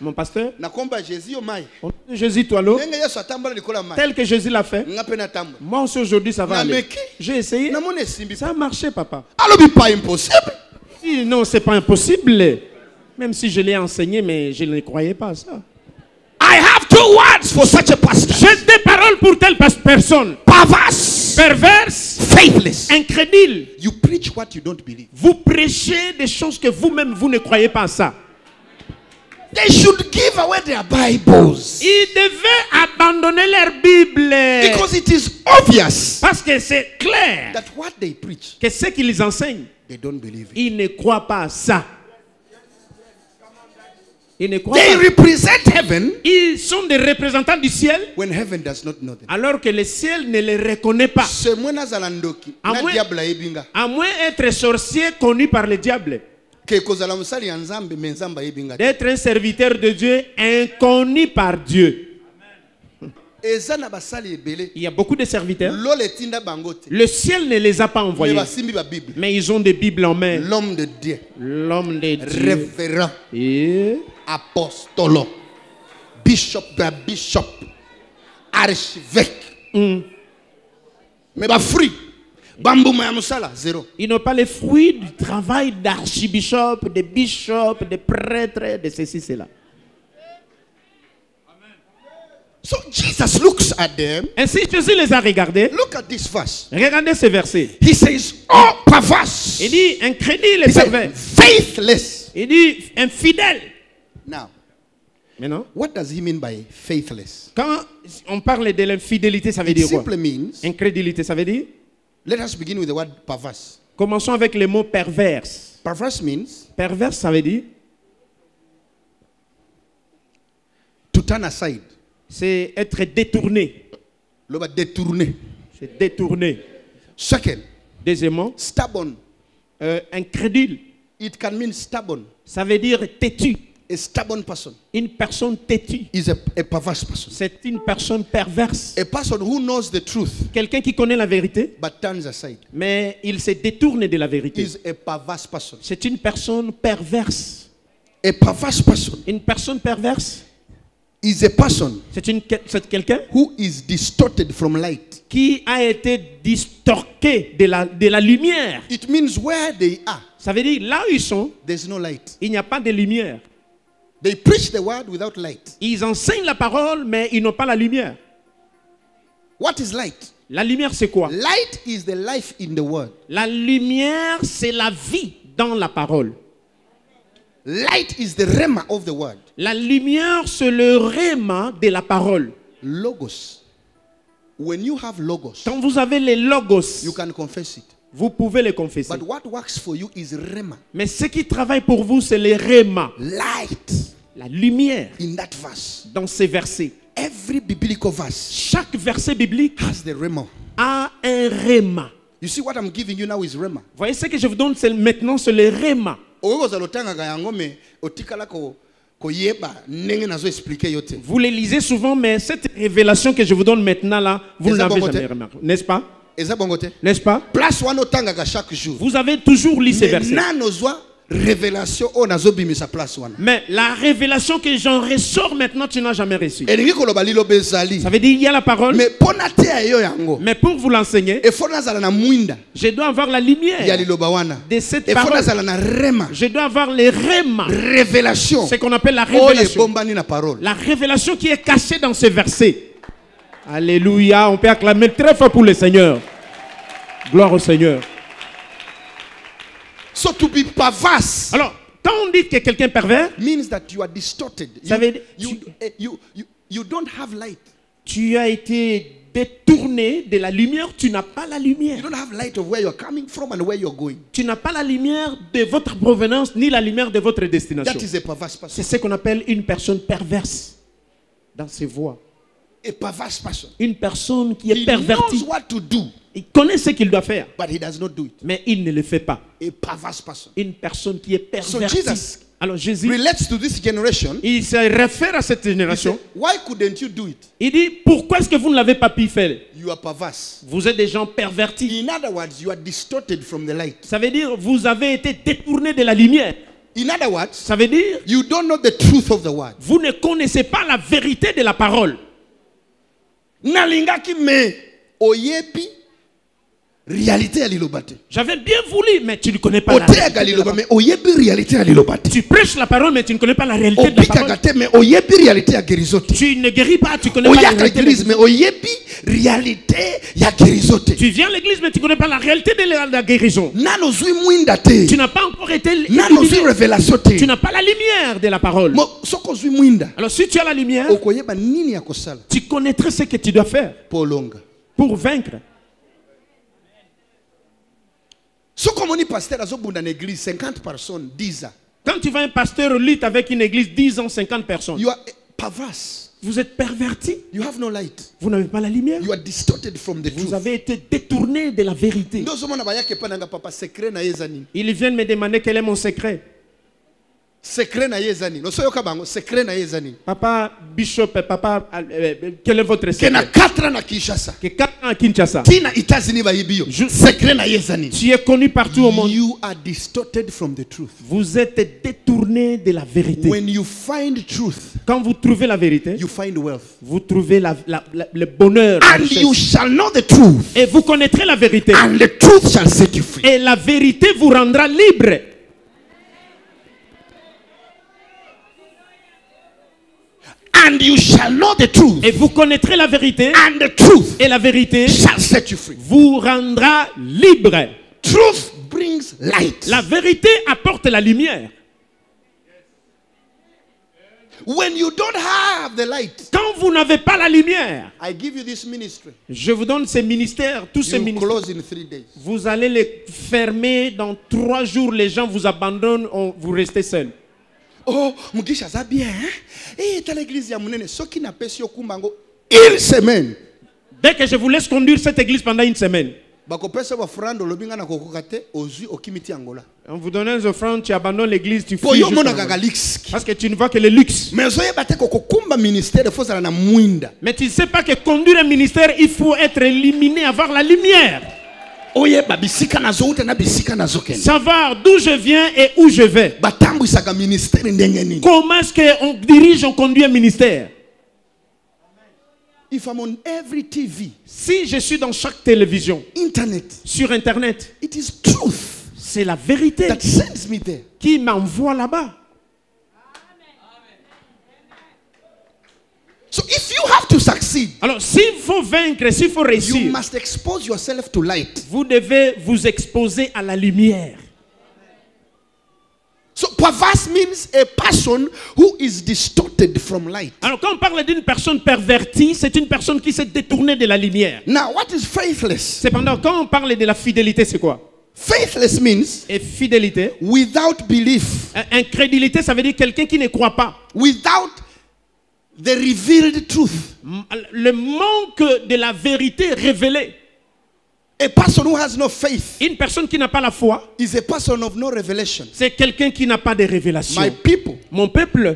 mon pasteur, Jésus, toi l'eau, tel que Jésus l'a fait, moi aussi aujourd'hui ça va aller. J'ai essayé, ça a marché, papa. Non, c'est pas impossible. Même si je l'ai enseigné, mais je ne croyais pas à ça. I have 2 words for such a pastor. J'ai 2 paroles pour telle personne. Perverse, faithless, incrédule. You preach what you don't believe. Vous prêchez des choses que vous-même vous ne croyez pas à ça. They should give away their Bibles. Ils devaient abandonner leur Bible. Because it is obvious. Parce que c'est clair. That what they preach. Que ce qu'ils enseignent. They don't believe it. Ils ne croient pas à ça. Ils ne croient they pas. Represent heaven. Ils sont des représentants du ciel. When heaven does not know them. Alors que le ciel ne les reconnaît pas. À moins d'être sorcier connu par le diable. D'être un serviteur de Dieu inconnu par Dieu. Il y a beaucoup de serviteurs. Le ciel ne les a pas envoyés. Mais ils ont des Bibles en main. L'homme de Dieu. L'homme de Dieu. Révérend. Et apostolo. Bishop. Archevêque. Mais pas fruit. Zéro. Ils n'ont pas les fruits du travail d'archibishop, de bishop, de prêtre, de ceci, cela. So Jesus looks at them. Ainsi Jésus les a regardés. Look at this verse. Regardez ce verset. He says, "Oh, perverse." Il dit incrédule et pervers. Faithless. Il dit infidèle. Now, maintenant, what does he mean by faithless? Quand on parle de l'infidélité, ça veut dire quoi? Means, incrédulité, ça veut dire? Let us begin with the word perverse. Commençons avec le mot perverse. Perverse means, perverse, ça veut dire? To turn aside. C'est être détourné. Détourné. C'est détourné. Second. Deuxièmement. Stubborn. Incrédule. It can mean stubborn. Ça veut dire têtu. A stubborn person. Une personne têtue. Is a perverse person. C'est une personne perverse. A person who knows the truth. Quelqu'un qui connaît la vérité. But turns aside. Mais il se détourne de la vérité. Is a perverse person. C'est une personne perverse. A perverse person. Une personne perverse. Is a person. C'est quelqu'un. Who is distorted from light. Qui a été distorqué de la lumière. It means where they are. Ça veut dire là où ils sont. There's no light. Il n'y a pas de lumière. They preach the word without light. Ils enseignent la parole, mais ils n'ont pas la lumière. What is light? La lumière, c'est quoi? Light is the life in the word. La lumière, c'est la vie dans la parole. Light is the rhema of the word. La lumière, c'est le rhema de la parole. Logos. When you have logos, quand vous avez les logos, you can confess it. Vous pouvez les confesser. But what works for you is rhema. Mais ce qui travaille pour vous, c'est le rhema. Light. La lumière. In that verse. Dans ces versets. Every biblical verse. Chaque verset biblique has the rhema. A un rhema. You see what I'm giving you now is rhema. Voyez ce que je vous donne maintenant, c'est le rhema. Vous les lisez souvent, mais cette révélation que je vous donne maintenant là, vous ne l'avez jamais remarqué, n'est-ce pas? N'est-ce pas? Vous avez toujours lu ces versets. Mais la révélation que j'en ressors maintenant, tu n'as jamais reçue. Ça veut dire il y a la parole. Mais pour vous l'enseigner, je dois avoir la lumière de cette parole. Je dois avoir les rhémas. Ce qu'on appelle la révélation. La révélation qui est cachée dans ce verset. Alléluia. On peut acclamer très fort pour le Seigneur. Gloire au Seigneur. So to be perverse. Alors, quand on dit que quelqu'un est pervers, means that you are distorted. Ça veut dire you don't have light. Tu as été détourné de la lumière, tu n'as pas la lumière. You don't have light of where you're coming from and where you're going. Tu n'as pas la lumière de votre provenance ni la lumière de votre destination. That is a perverse person. C'est ce qu'on appelle une personne perverse dans ses voies. A perverse person. Une personne qui est pervertie. He knows what to do. Il connaît ce qu'il doit faire. But he does not do it. Mais il ne le fait pas. A perverse person. Une personne qui est pervertie. So Jesus alors Jésus relates to this generation. Il se réfère à cette génération. Said, why couldn't you do it? Il dit pourquoi est-ce que vous ne l'avez pas pu faire? You are perverse. Vous êtes des gens pervertis. In other words, you are distorted from the light. Ça veut dire vous avez été détourné de la lumière. In other words, ça veut dire you don't know the truth of the word. Vous ne connaissez pas la vérité de la parole. Nalingaki me oyebi J'avais bien voulu, mais tu ne connais pas la réalité. Tu prêches la parole, mais tu ne connais pas la réalité de la parole. Tu ne guéris pas, tu ne connais pas la réalité. Tu viens à l'église, mais tu ne connais pas la réalité de la guérison. Tu n'as pas encore été illuminé. Tu n'as pas la lumière de la parole. Alors si tu as la lumière, tu connaîtrais ce que tu dois faire pour vaincre. Quand tu vois un pasteur lutte avec une église 10 ans, 50 personnes, vous êtes perverti. Vous n'avez pas la lumière. Vous avez été détourné de la vérité. Ils viennent me demander quel est mon secret. Papa Bishop, papa, quel est votre secret? Que 4 ans à Kinshasa. Tu es connu partout au monde. Vous êtes détourné de la vérité. Quand vous trouvez la vérité, vous trouvez le bonheur. Et vous connaîtrez la vérité. Et la vérité vous rendra libre. And you shall know the truth. Et vous connaîtrez la vérité. And the truth et la vérité shall set you free. Vous rendra libre. Truth brings light. La vérité apporte la lumière. When you don't have the light, quand vous n'avez pas la lumière, I give you this ministry. Je vous donne ces ministères, tous ces ministères. Close in 3 days. Vous allez les fermer dans 3 jours. Les gens vous abandonnent, vous restez seul. Oh, Mugisha ça bien. Eh, t'as l'église ya munene, ceux qui n'a pas si okumbango une semaine. Dès que je vous laisse conduire cette église pendant une semaine, on vous donne des offrandes, tu abandonnes l'église, tu fuis. Parce que tu ne vois que le luxe. Mais tu ne sais pas que conduire un ministère, il faut être illuminé, avoir la lumière. Savoir d'où je viens et où je vais. Comment est-ce qu'on dirige, on conduit un ministère? If I'm on every TV, si je suis dans chaque télévision, internet, sur internet, it is truth. C'est la vérité that sends me there. Qui m'envoie là-bas. So if you have to succeed, alors s'il faut vaincre, s'il faut réussir, you must expose yourself to light. Vous devez vous exposer à la lumière. So perverse means a person who is distorted from light. Alors quand on parle d'une personne pervertie, c'est une personne qui s'est détournée de la lumière. Now what is faithless? Cependant, quand on parle de la fidélité, c'est quoi? Faithless means et fidélité, without belief. Incrédulité, ça veut dire quelqu'un qui ne croit pas. Without the revealed truth. Le manque de la vérité révélée. A person who has no faith, une personne qui n'a pas la foi, is a person of no revelation. C'est quelqu'un qui n'a pas de révélation. My people, mon peuple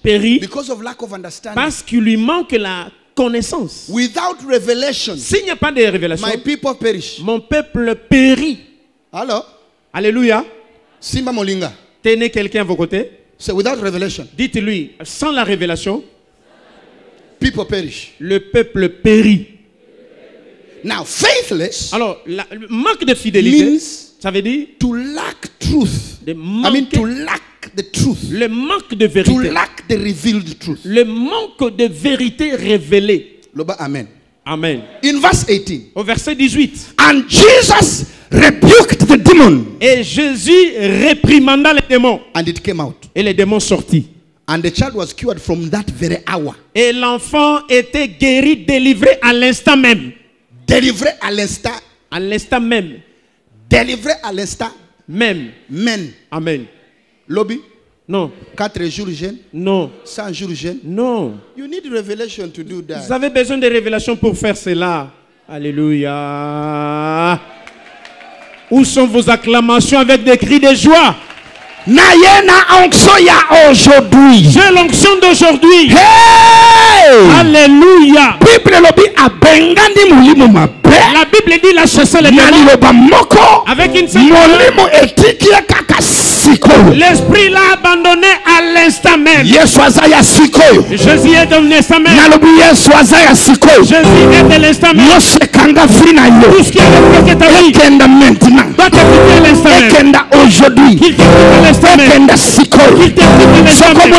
périt because of lack of understanding. Parce qu'il lui manque la connaissance. Without revelation, s'il n'y a pas de révélation, my people perish. Mon peuple périt. Alors, alléluia. Simba Molinga, tenez quelqu'un à vos côtés. C'est without revelation. Dites-lui, sans la révélation, people perish. Le peuple périt. Now, faithless, alors, le manque de fidélité, means ça veut dire to lack truth. I mean to lack the truth. Le manque de vérité. To lack the revealed truth. Le manque de vérité révélée. Loba, amen. Amen. In verse 18. Au verset 18. And Jesus rebuked the demon. Et Jésus réprimanda les démons. And it came out. Et les démons sortis. And the child was cured from that very hour. Et l'enfant était guéri, délivré à l'instant même. Délivré à l'instant. À l'instant même. Délivré à l'instant même. Men. Amen. Lobby? Non. 4 jours jeûne? Non. 100 jours jeûne? Non. You need revelation to do that. Vous avez besoin de révélations pour faire cela. Alléluia. Où sont vos acclamations avec des cris de joie? Aujourd'hui. J'ai l'onction d'aujourd'hui. Hey! Alléluia. La Bible dit la chasser les démons avec une seule L'esprit l'a abandonné à l'instant même. Jésus est devenu l'instant même. Jésus est de l'instant même. Tout ce qui est bloqué ta vie doit te quitter l'instant même. Aujourd'hui. Qu'il te quitte l'instant même. Qu'il te quitte l'instant même.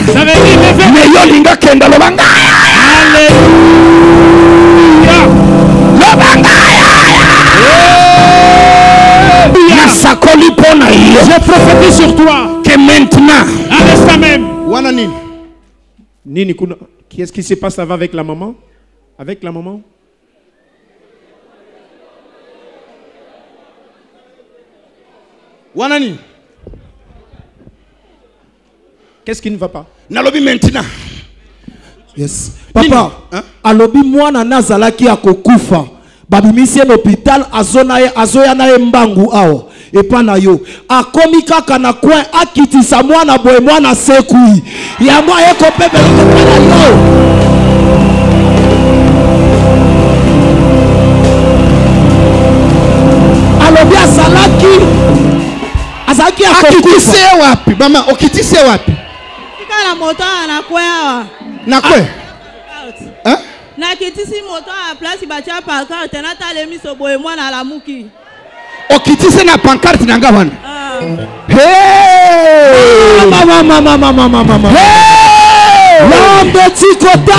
Ça veut dire je prophétise sur toi que maintenant, à l'instant même. Qu'est-ce qui se passe là-bas avec la maman? Avec la maman? Qu'est-ce qui ne va pas? Nalobi maintenant. Yes. Papa, alobi mwana nazalaki akokufa. Babimisi l'hôpital azoya na mbangu awa. Epa na yo. Akomi kaka na coin akitisa mwana boye mwana sekui. Ya mwa eko pepe lokopela yo. Alobi azalaki akitise wapi? Mama, okitise wapi? Na moto na kwa na kwa na kitisi moto a place bacha pancarte na tale miso boye mwana la muki okitise na pancarte na ngabana mama l'homme tikota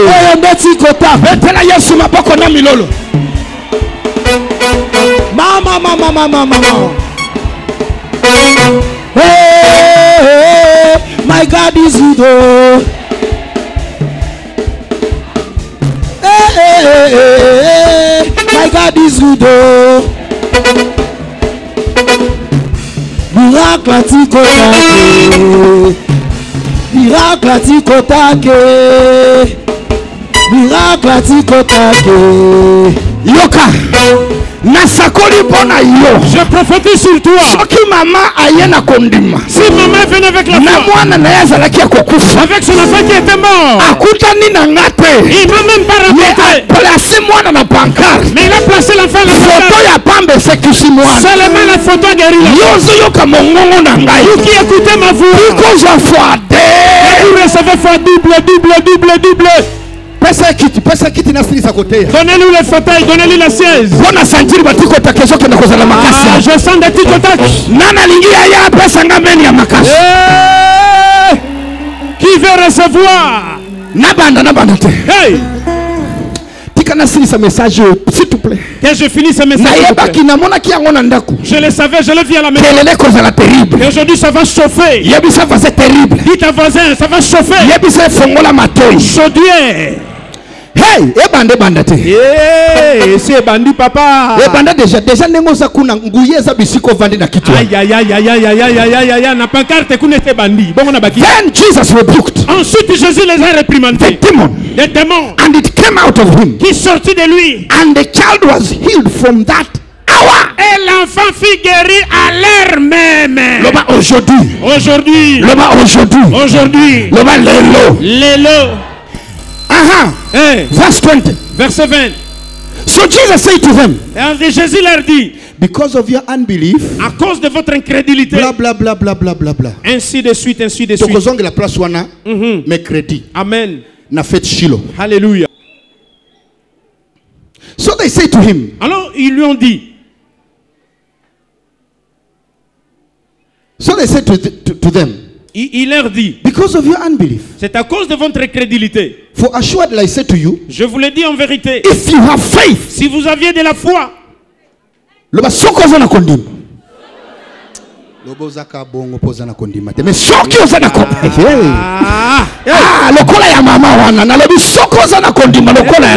l'homme tikota betela Yesu maboko na milolo mama hey, my God is good. Hey, my God is good. Miracle atikotake. Yoka. Nasakoli bona yo. Je prophétise sur toi. Soki mama ayena kondima. Si maman est venue avec la foi. Na mwana na yazalaki akokufa. Avec son enfant qui était mort. Akutani na ngate. Il m'a même pas rencontré. Placé mwana na pancarte. Mais il a placé l'enfant dans la pancarte. Photo ya pambe sekusi mwana. Seulement la photo guérit la. Yozo yoka mongongo na ngai. Vous qui écoutez ma voix. Because of foi de. Vous recevez foi double. Pesa kiti na siri sa côté. Donnez-nous les fauteuils, donnez-nous la siège. Bona sanjiri batiko takezo kenda kozala makasi. Ah, je sens des ticotac. Nana lingia ya pesa ngameni ya makasi. Qui veut recevoir? Nabanda te. Hey! Tika na siri sa message s'il te plaît. Que je finisse ce message. Je le savais, je le vis à la maison. Terrible. Et aujourd'hui ça va chauffer. Ça va être terrible. Dites à voisin, ça va chauffer. Chaudière. Hey, c'est bandi papa. Déjà nengoza kuna nguyeza bisiko vandi na kitu. Aïe na pancarte kunete bandi. Bon on a baki. Then Jesus rebuked. Ensuite Jésus les a réprimandés. Les démons. And it came out of him. Qui sortit de lui. And the child was healed from that hour. Et l'enfant fut guéri à l'heure même. Loba aujourd'hui. Loba aujourd'hui. Loba lelo. Hey. Verse 20. Verset 20. So Jesus said to them, et Jésus leur dit, because of your unbelief, à cause de votre incrédulité, bla. Ainsi de suite. La place wana, mercredi. Amen. Na fête Shiloh. Alléluia. So they say to him, alors ils lui ont dit, so they said to them, il leur dit, because of your unbelief, c'est à cause de votre incrédulité. For assuredly I say to you, je vous le dis en vérité, if you have faith, si vous aviez de la foi, loba soko zana kondima. Lokola ya mama wana na lobi soko zana kondima lokola ya.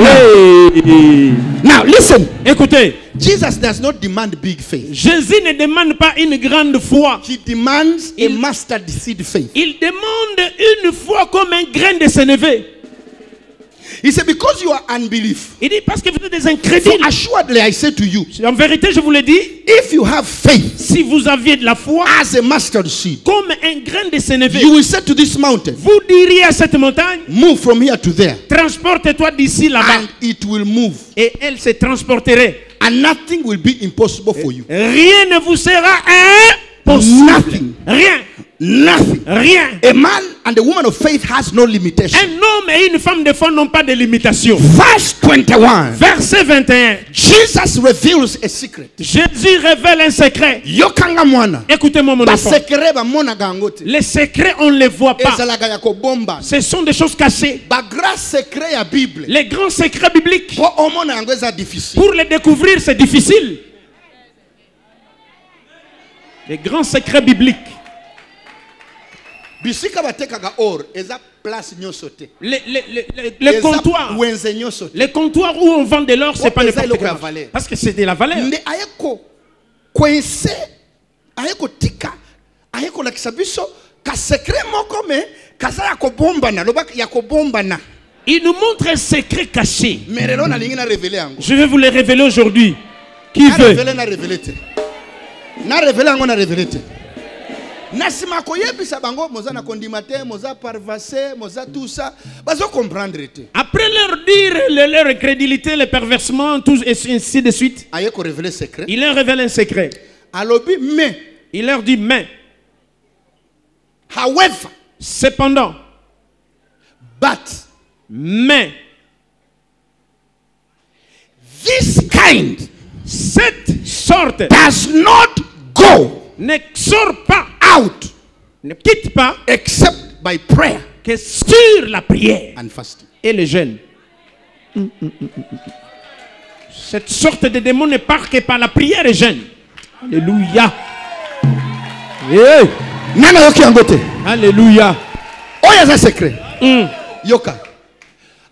Now listen, écoutez, Jesus does not demand big faith. Jésus ne demande pas une grande foi. He demands a mustard seed faith. Il demande une foi comme un grain de sénévé. He said, because you are unbelief. Il dit parce que vous êtes des incrédules. For assuredly I say to you. En vérité, je vous le dis. If you have faith. Si vous aviez de la foi. As a mustard seed. Comme un grain de sénévé. You will say to this mountain. Vous diriez à cette montagne. Move from here to there. Transporte-toi d'ici là-bas. And it will move. Et elle se transporterait. And nothing will be impossible for you. Rien ne vous sera impossible. Nothing. Rien. Nothing. Rien. A man and a woman of faith has no limitation. Un homme et une femme de foi n'ont pas de limitation. Verse 21. Verset 21. Jesus reveals a secret. Jésus révèle un secret. Yokanga mwana. Écoutez-moi mon enfant. Secret ba mona gangote. Les secrets on ne les voit pas. Ezalaga yako bomba. Ce sont des choses cachées. Ba grand secret ya Bible. Les grands secrets bibliques. Pour omona yango eza difficile. Pour les découvrir c'est difficile. Les grands secrets bibliques. Les comptoirs où on vend de l'or, c'est pas n'importe quoi. Parce que c'est de la valeur. Il nous montre un secret caché. Je vais vous le révéler aujourd'hui. Qui veut? Nasima koyebisa bango moza na kondimate moza parvase moza tout ça bazo comprendre te. Après leur dire leur crédulité, le perversement, tout et ainsi de suite. Aye ko révéler secret. Il leur révèle un secret. Alobi mais il leur dit mais however cependant mais this kind cette sorte does not go ne sort pas out, ne quitte pas except by prayer, que sur la prière and fasting et le jeûne. Cette sorte de démon ne part que par la prière et le jeûne. Alléluia. Nana yoki angote. Alléluia. Oya za secret. Yoka.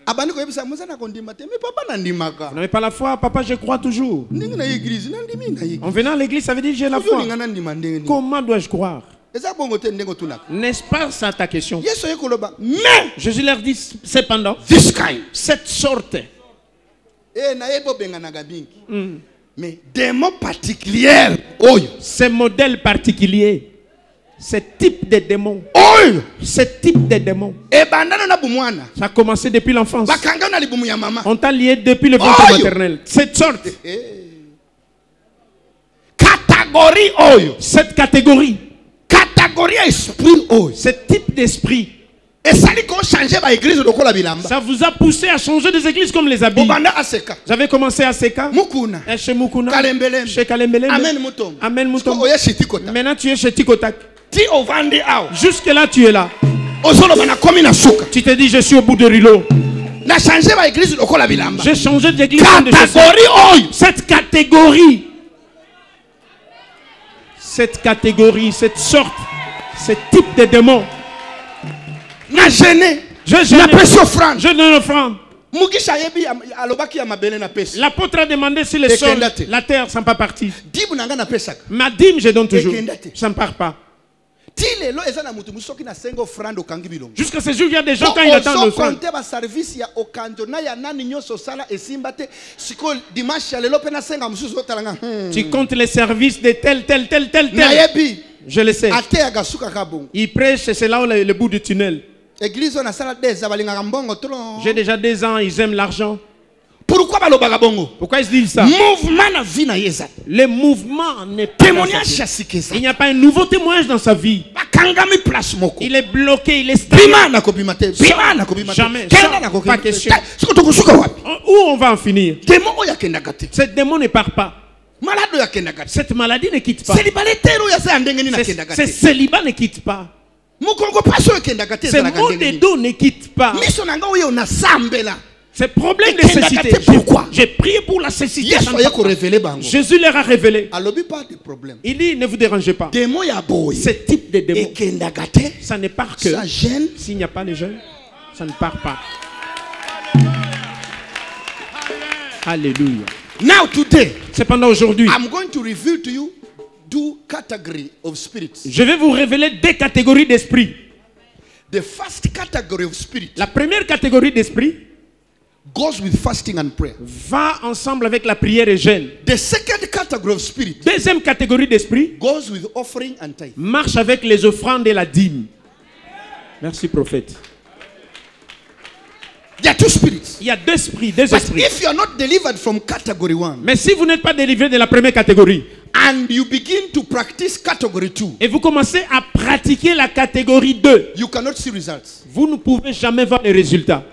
Abani ko yebisa muza na kondimate mais papa nandimaka. Vous n'avez pas la foi, papa, je crois toujours. En venant à l'église, ça veut dire j'ai la foi. Comment dois-je croire? N'est-ce pas ça ta question? Mais Jésus leur dit cependant cette sorte. Mais démon particulier. Ce modèle particulier. Ce type de démon. Ce type de démon. Ça a commencé depuis l'enfance. On t'a lié depuis le ventre maternel. Cette sorte. Cette catégorie. Ce type d'esprit. Ça vous a poussé à changer des églises comme les habits. Vous avez commencé à Seka, chez Mukuna, chez Kalembelem, Amen Mouton. Maintenant tu es chez Tikotak. Jusque là tu es là. Tu te dis je suis au bout de rilot. J'ai changé d'église. Cette catégorie, cette sorte, ce type de démon. Je donne offrande. L'apôtre a demandé si le sol, la terre, ça ne pas parti. Ma dîme, je donne toujours. Ça ne part pas. Jusqu'à ce jour, il y a des gens quand ils attendent le sol. Tu comptes les services de tel. Je le sais. Il prêche, c'est là où le bout du tunnel. J'ai déjà 2 ans, ils aiment l'argent. Pourquoi ils disent ça? Le mouvement n'est pas dans sa vie. Il n'y a pas un nouveau témoignage dans sa vie. Il est bloqué, il est stagnant. Jamais. Pas question. Où on va en finir? Ce démon ne part pas. Cette maladie ne quitte pas. Ce célibat ne quitte pas. Ce mot de dos ne quitte pas. C'est problème de cécité. Pourquoi? J'ai prié pour la cécité. Jésus leur a révélé. Il dit ne vous dérangez pas. Ce type de démon, ça ne part que s'il n'y a pas de jeûne, ça ne part pas. Alléluia. Now today, cependant aujourd'hui, I'm going to reveal to you 2 categories of spirits. Je vais vous révéler 2 catégories d'esprit. The first category of spirit. La première catégorie d'esprit goes with fasting and prayer. Va ensemble avec la prière et jeûne. The second category of spirit. Deuxième catégorie d'esprit. Goes with offering and tithe. Marche avec les offrandes et la dîme. Merci prophète. There are two spirits. Il y a deux esprits, deux esprits. If you are not delivered from category 1. Mais si vous n'êtes pas délivré de la première catégorie. And you begin to practice category 2. Et vous commencez à pratiquer la catégorie 2. You cannot see results. Vous ne pouvez jamais voir les résultats.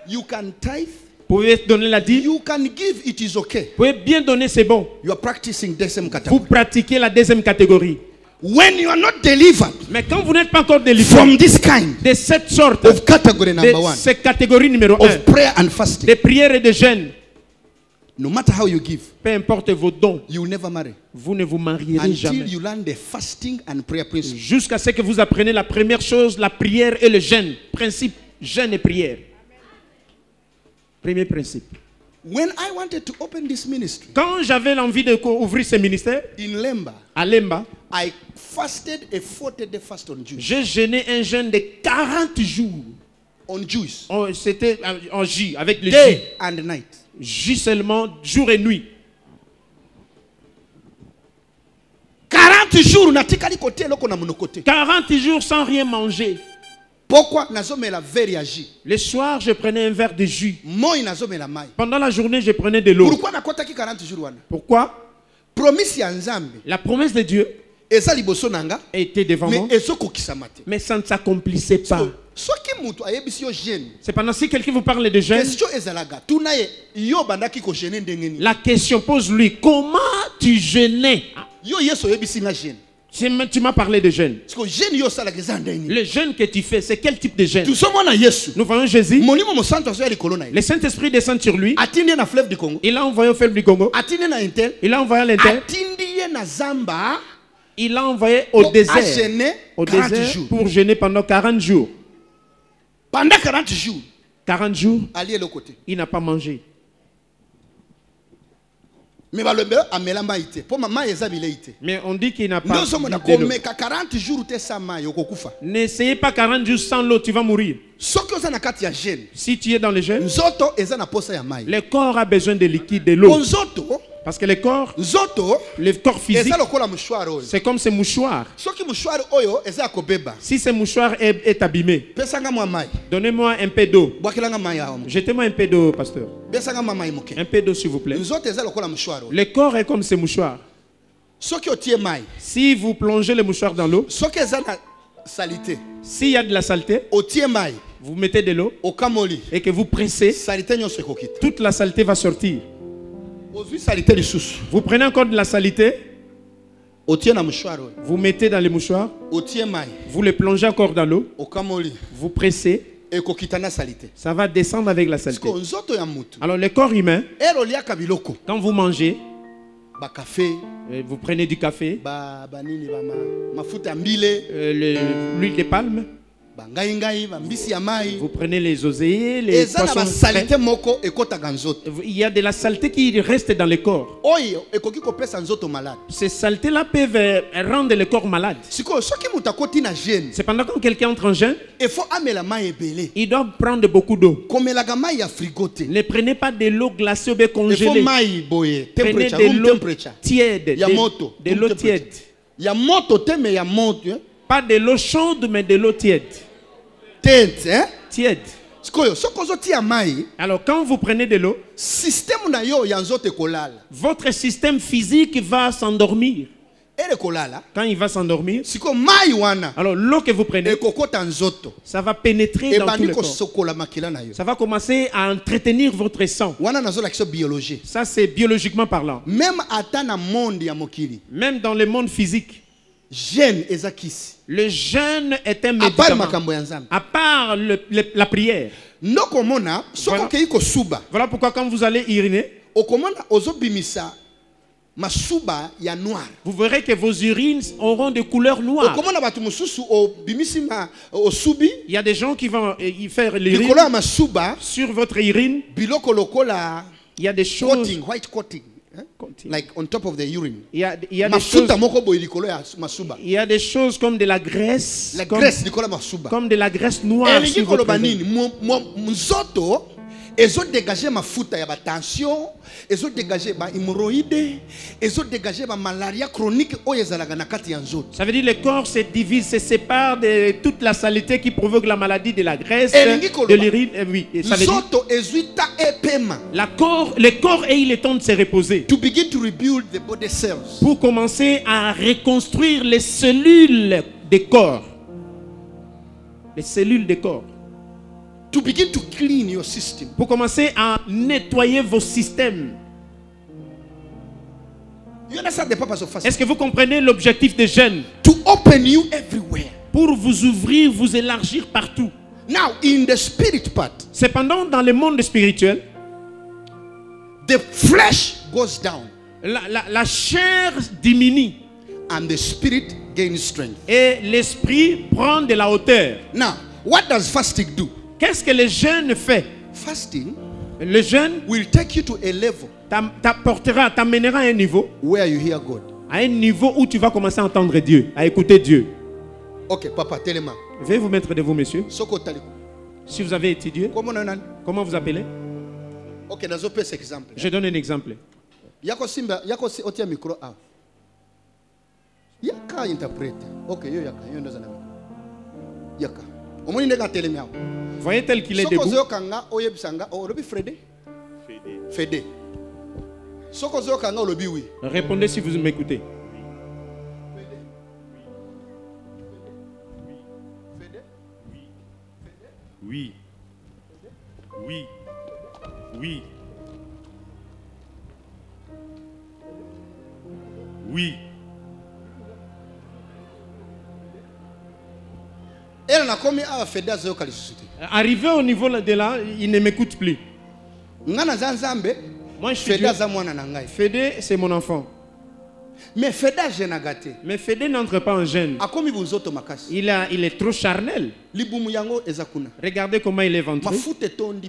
You can tithe. Vous pouvez donner la dîme. You can give, it is okay. Vous pouvez bien donner, c'est bon. You are practicing deuxième catégorie. Vous pratiquez la deuxième catégorie. When you are not delivered, mais quand vous n'êtes pas encore délivré from this kind de cette sorte of category number one, de cette catégorie numéro 1 of prayer and fasting, de prière et de jeûne, no matter how you give, peu importe vos dons, you will never marry. Vous ne vous marierez jamais. Until you learn the fasting and prayer principle. Jusqu'à ce que vous appreniez la première chose, la prière et le jeûne. Principe, jeûne et prière. Premier principe. When I wanted to open this ministry, quand j'avais l'envie d'ouvrir ce ministère, in Lemba, à Lemba, I fasted a 40-day fast on Jews. J'ai jeûné un jeûne de 40 jours. On Jews. C'était en J, avec le Day J. and night. J seulement, jour et nuit. 40 jours, 40 jours sans rien manger. Pourquoi nazomela very agi? Le soir, je prenais un verre de jus. Moi nazomela mai. Pendant la journée, je prenais de l'eau. Pourquoi nakotaki 40 jours wana? Pourquoi? Promesse ya Nzambe. La promesse de Dieu eza liboso nanga était devant moi. Mais ça ne s'accomplissait pas. C'est pendant si quelqu'un vous parle de jeûne. La question pose-lui, comment tu jeûnais? Tu m'as parlé de jeûne. Le jeûne que tu fais, c'est quel type de jeûne? Nous voyons Jésus. Le Saint-Esprit descend sur lui. Il a envoyé au fleuve du Congo. Il a envoyé à l'Inter. Il l'a envoyé au désert pour jeûner pendant 40 jours. Pendant 40 jours. 40 jours, il n'a pas mangé. Mais on dit qu'il n'a pas. N'essayez pas 40 jours sans l'eau, tu vas mourir. Si tu es dans le jeûne, le corps a besoin de liquide, de l'eau. Parce que le corps physique, c'est comme ce mouchoir. Si ce mouchoir est abîmé, donnez-moi un peu d'eau. Jetez-moi un peu d'eau, pasteur. Un peu d'eau, s'il vous plaît. Le corps est comme ce mouchoir. Si vous plongez le mouchoir dans l'eau, s'il y a de la saleté, vous mettez de l'eau et que vous pressez, toute la saleté va sortir. Vous prenez encore de la saleté, vous mettez dans le mouchoir, vous le plongez encore dans l'eau, vous pressez, ça va descendre avec la saleté. Alors le corps humain, quand vous mangez, vous prenez du café, l'huile de palme, vous prenez les oseillers, les poissons frais. Il y a de la saleté qui reste dans le corps. Ces saletés-là peuvent rendre le corps malade. Cependant, quand quelqu'un entre en jeûne, il doit prendre beaucoup d'eau. Ne prenez pas de l'eau glacée ou congelée. Prenez de l'eau tiède. De l'eau tiède. Pas de l'eau chaude, mais de l'eau tiède. Tiède. Alors quand vous prenez de l'eau, votre système physique va s'endormir. Quand il va s'endormir, alors l'eau que vous prenez, ça va pénétrer dans tout le corps. Ça va commencer à entretenir votre sang. Ça c'est biologiquement parlant. Même dans le monde physique, le jeûne est un médicament. À part la prière. Voilà pourquoi quand vous allez uriner, vous verrez que vos urines auront des couleurs noires. Il y a des gens qui vont y faire l'urine sur votre urine. Il y a des choses. Like on top of the urine. Il y a des choses comme de la graisse. Comme de la graisse noire sur votre urine. Ils ont dégagé ma foute, ma tension, ils ont dégagé ma hémorroïde, ils ont dégagé ma malaria chronique. Ça veut dire que le corps se divise, se sépare de toute la saleté qui provoque la maladie de la graisse, de l'urine. Oui, ça veut dire le corps et il est temps de se reposer. To begin to rebuild the body cells. Pour commencer à reconstruire les cellules des corps. Les cellules des corps. To begin to clean your system. Pour commencer à nettoyer vos systèmes. Est-ce que vous comprenez l'objectif des jeunes? To open you everywhere. Pour vous ouvrir, vous élargir partout. Now, in the spirit part. Cependant, dans le monde spirituel, the flesh goes down. La chair diminue. And the spirit gains strength. Et l'esprit prend de la hauteur. Now, what does fasting do? Qu'est-ce que le jeûne fait? Fasting, le jeûne will take you to a level. T'amènera à un niveau. Where you hear God. À un niveau où tu vas commencer à entendre Dieu, à écouter Dieu. Ok, papa, tellement. Veuillez vous mettre debout, monsieur. Si vous avez étudié, comment vous appelez? Ok, exemple. Je donne un exemple. Yako otia micro a. Yaka interprète. Ok, yo yaka, yo ndo zana. Yaka. Omoni ndeka telemi hapo. Voyez tel qu'il est debout. Sokozo kanga oyebisanga olobi Fredé. Fede. Sokozo kanga olobi oui. Répondez si vous m'écoutez. Oui. Oui. Oui. Oui. Arrivé au niveau de là, il ne m'écoute plus. Moi, je suis Dieu. Fédé, c'est mon enfant. Mais Fédé n'entre pas en gêne. Il est trop charnel. Regardez comment il est ventré.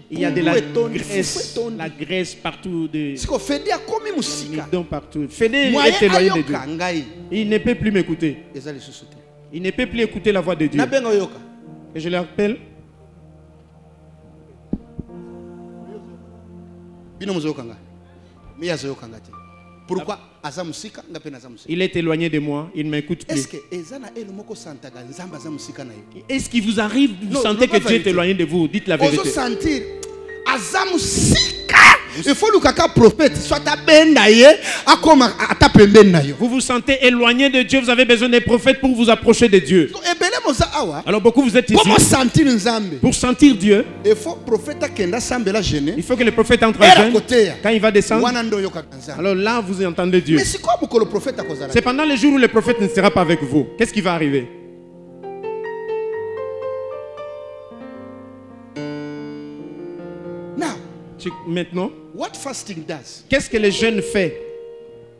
Il y a de la graisse partout. Partout. Fédé est éloigné de Dieu. Il ne peut plus m'écouter. Il ne peut plus écouter la voix de Dieu. Et je l'appelle. Pourquoi? Il est éloigné de moi, il ne m'écoute plus. Est-ce qu'il vous arrive, vous sentez que Dieu est éloigné de vous? Dites la vérité. Il faut que prophète soit vous vous sentez éloigné de Dieu, vous avez besoin des prophètes pour vous approcher de Dieu. Alors beaucoup vous êtes ici pour sentir Dieu. Il faut que le prophète entre en jeûne. Quand il va descendre, alors là vous entendez Dieu. C'est pendant les jours où le prophète ne sera pas avec vous. Qu'est-ce qui va arriver? Maintenant, qu'est-ce que le jeûne fait?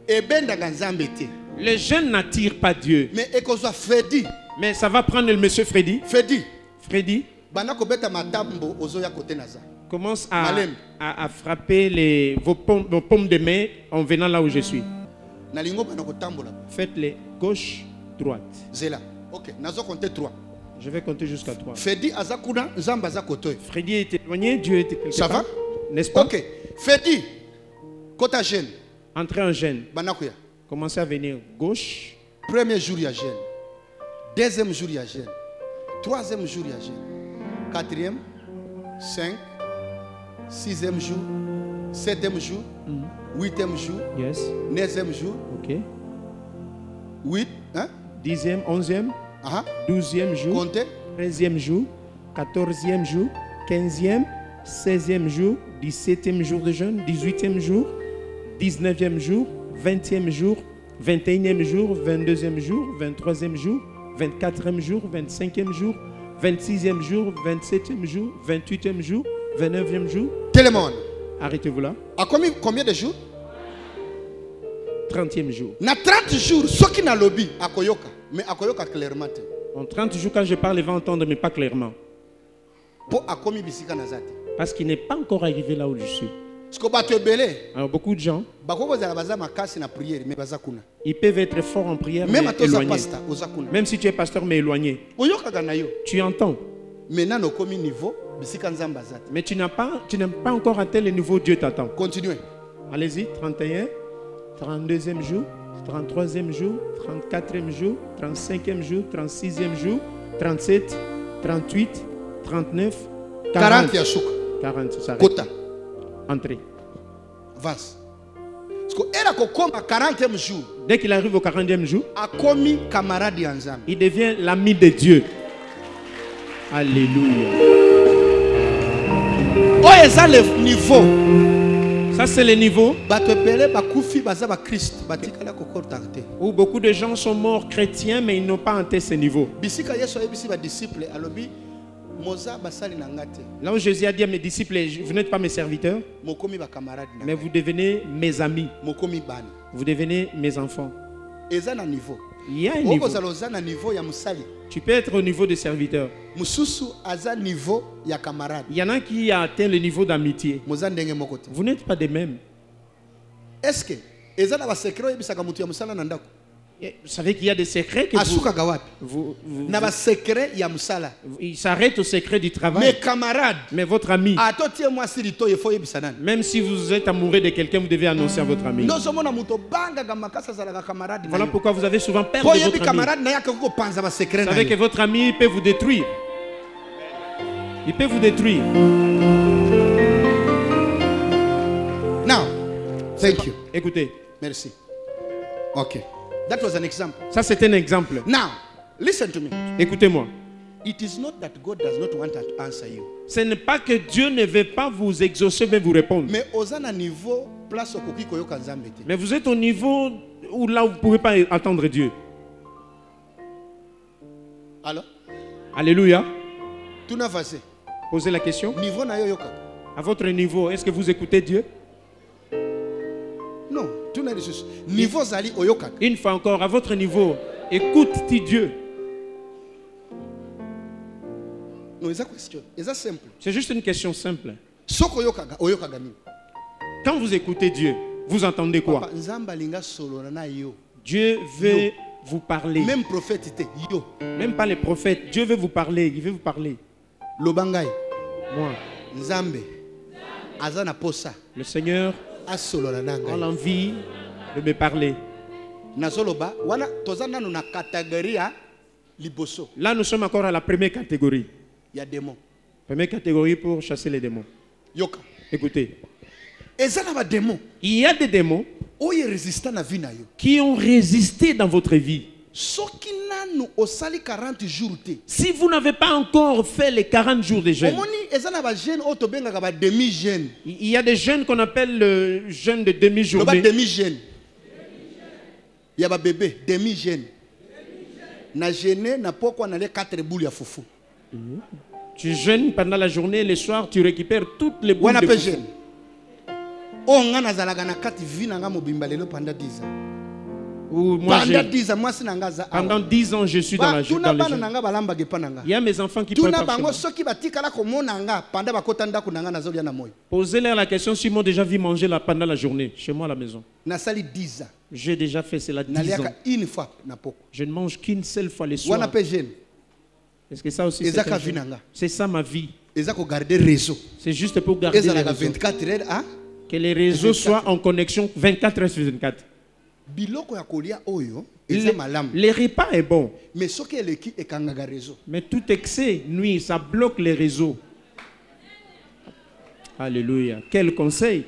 Le jeûne n'attire pas Dieu. Mais ça va prendre le monsieur Freddy. Freddy commence à frapper vos paumes de main en venant là où je suis. Faites-les gauche, droite. Ok, nazo compter 3. Je vais compter jusqu'à 3. Freddy azakuna, Nzamba azakotoy. Freddy est éloigné, Dieu est quelque part. Ça va? N'est-ce pas? Ok. Freddy, kota jeûne. Entrez en jeûne. Commencez à venir gauche. Premier jour, il y a jeûne. Deuxième jour, il y a jeûne. Troisième jour, il y a jeûne. Quatrième, 5, sixième jour, septième jour, huitième jour, neuvième jour, 8, hein? 10e, 11e, 12e jour, comptez. 13e jour, 14e jour, 15e, 16e jour, 17e jour de jeûne, 18e jour, 19e jour, 20e jour, 21e jour, 22e jour, 23e jour, 24e jour, 25e jour, 26e jour, 27e jour, 28e jour, 29e jour. Télémon. Arrêtez-vous là. À combien de jours? 30e jour. Na 30 jours, ce qui n'a lobby, à Koyoka. Mais à Koyoka clairement. En 30 jours, quand je parle, il va entendre, mais pas clairement. Parce qu'il n'est pas encore arrivé là où je suis. Alors beaucoup de gens, ils peuvent être forts en prière, mais éloignés. Même si tu es pasteur, mais éloigné. Tu entends. Mais tu n'as pas encore atteint le niveau où Dieu t'attend. Continuez. Allez-y, 31, 32e jour, 33e jour, 34e jour, 35e jour, 36e jour, 37, 38, 39, 40. 40, ça arrête. Kota. Entrez. Avance. Dès qu'il arrive au 40e jour, camarade, il devient l'ami de Dieu. Alléluia. Oh, c'est le niveau. Ça, c'est le niveau où beaucoup de gens sont morts chrétiens, mais ils n'ont pas atteint ce niveau. Là où Jésus a dit à mes disciples, vous n'êtes pas mes serviteurs, mais vous devenez mes amis. Vous devenez mes enfants. Il y a un niveau. Tu peux être au niveau de serviteur. Il y en a qui a atteint le niveau d'amitié. Vous n'êtes pas des mêmes. Est-ce que vous savez qu'il y a des secrets que il s'arrête au secret du travail. Mes camarades, mais votre ami, même si vous êtes amoureux de quelqu'un, vous devez annoncer à votre ami. Voilà pourquoi vous avez souvent peur de votre ami. Vous savez que votre ami peut vous détruire. Il peut vous détruire. Now, thank you. Écoutez. Merci. Ok. That was an example. Ça, c'est un exemple. Now, listen to me. Écoutez-moi. It is not that God does not want to answer you. Ce n'est pas que Dieu ne veut pas vous exaucer, mais vous répondre. Mais vous êtes au niveau où là, vous ne pouvez pas attendre Dieu. Alors? Alléluia. Tout n'a pas. Posez la question. Niveau na yo yoka. À votre niveau, est-ce que vous écoutez Dieu? Non. Niveau zali oyoka. Une fois encore, à votre niveau, écoute-t-il Dieu? Non, c'est simple. C'est juste une question simple. Quand vous écoutez Dieu, vous entendez quoi? Dieu veut vous parler. Même prophète, même pas les prophètes. Dieu veut vous parler. Il veut vous parler. Moi. Le Seigneur a l'envie de me parler. Là, nous sommes encore à la première catégorie. Il y a des démons. Première catégorie pour chasser les démons. Yoka. Écoutez. Il y a des démons qui ont résisté dans votre vie. Si vous n'avez pas encore fait les 40 jours de jeûne, il y a des jeûnes qu'on appelle le jeûne de demi-journée. Il y a des bébés, demi-jeûne. Tu jeûnes pendant la journée et le soir, tu récupères toutes les boules de foufou. Pendant 10 ans, je suis dans le jeûne. Il y a mes enfants qui prennent par Posez-leur la question s'ils m'ont déjà vu manger là pendant la journée, chez moi à la maison. J'ai déjà fait cela 10 ans. Je ne mange qu'une seule fois le soir. Est-ce que ça aussi c'est ça ma vie? C'est juste pour garder les réseaux. Que les réseaux soient en connexion 24 heures sur 24. Les repas est bon. Mais tout excès nuit, ça bloque les réseaux. Alléluia. Quel conseil?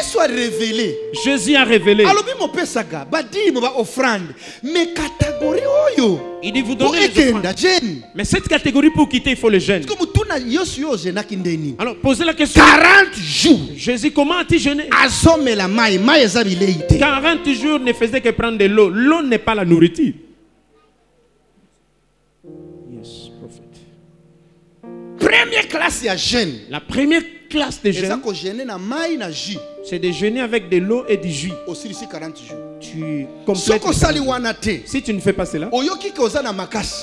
Soit révélé. Jésus a révélé. Il dit vous donnez les offrandes. Mais cette catégorie pour quitter, il faut le jeûne. Alors posez la question. 40 jours. Jésus, comment a-t-il jeûné? 40 jours ne faisait que prendre de l'eau. L'eau n'est pas la nourriture. Yes, prophète. Première classe, il y a jeûne. La première classe de jeûne, c'est de jeûner avec de l'eau et du jus. Tu complètes. Si tu ne fais pas cela,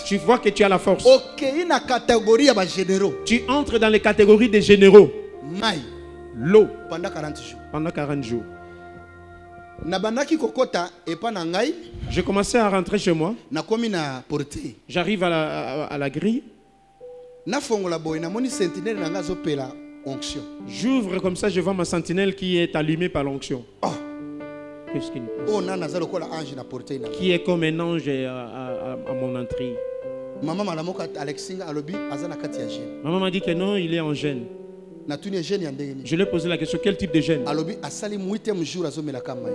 tu vois que tu as la force. Tu entres dans les catégories des généraux. L'eau pendant 40 jours. J'ai commencé à rentrer chez moi. J'arrive à la grille. J'ouvre comme ça, je vois ma sentinelle qui est allumée par l'onction. Qu'est-ce qu'il qui est comme un ange à mon entrée. Maman m'a dit que non, il est en gêne. Je lui ai posé la question, quel type de gêne?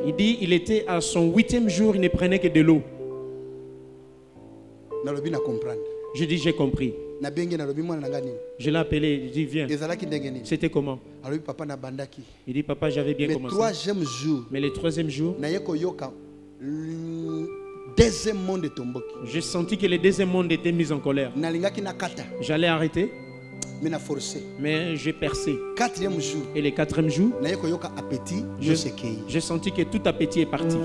Il dit, il était à son 8e jour, il ne prenait que de l'eau. Je dis, j'ai compris. Je l'ai appelé, il dit, viens. C'était comment? Il dit, papa, j'avais bien commencé. Mais le 3e jour, j'ai senti que le deuxième monde était mis en colère. J'allais arrêter, mais j'ai percé. Et le 4e jour, j'ai senti que tout appétit est parti.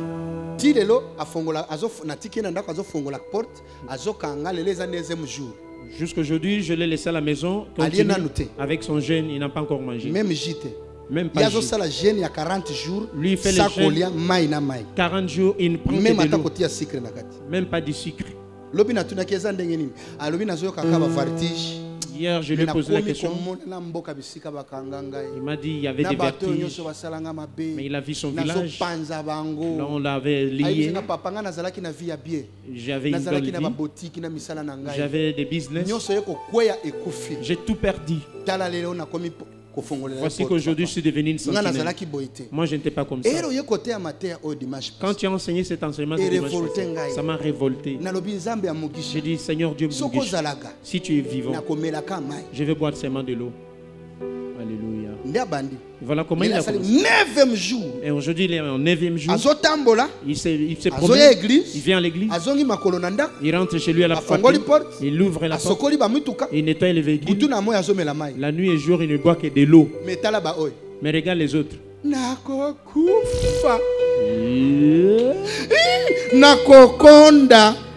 Jusqu'aujourd'hui, je l'ai laissé à la maison. Avec son jeûne, il n'a pas encore mangé. Même pas jus. Lui, il fait le jeûne 40 jours, il ne prend que de l'eau. Même pas du sucre. Hier, je lui ai posé la question. Il m'a dit qu'il y avait des vertiges. Mais il a vu son village. Là, on l'avait lié. J'avais une belle vie. J'avais des business. J'ai tout perdu. Voici qu'aujourd'hui je suis devenu une sentinelle. Moi je n'étais pas comme ça. Quand tu as enseigné cet enseignement, ça m'a révolté. J'ai dit, Seigneur Dieu, si tu es vivant, je vais boire seulement de l'eau. Alléluia. Voilà comment il a commencé. 9e jour. Et aujourd'hui il est en 9e jour. Il se promène. Il vient à l'église. Il rentre chez lui à la famille. Il ouvre la porte. Il nettoie les véhicules. La nuit et jour il ne boit que de l'eau. Mais regarde les autres.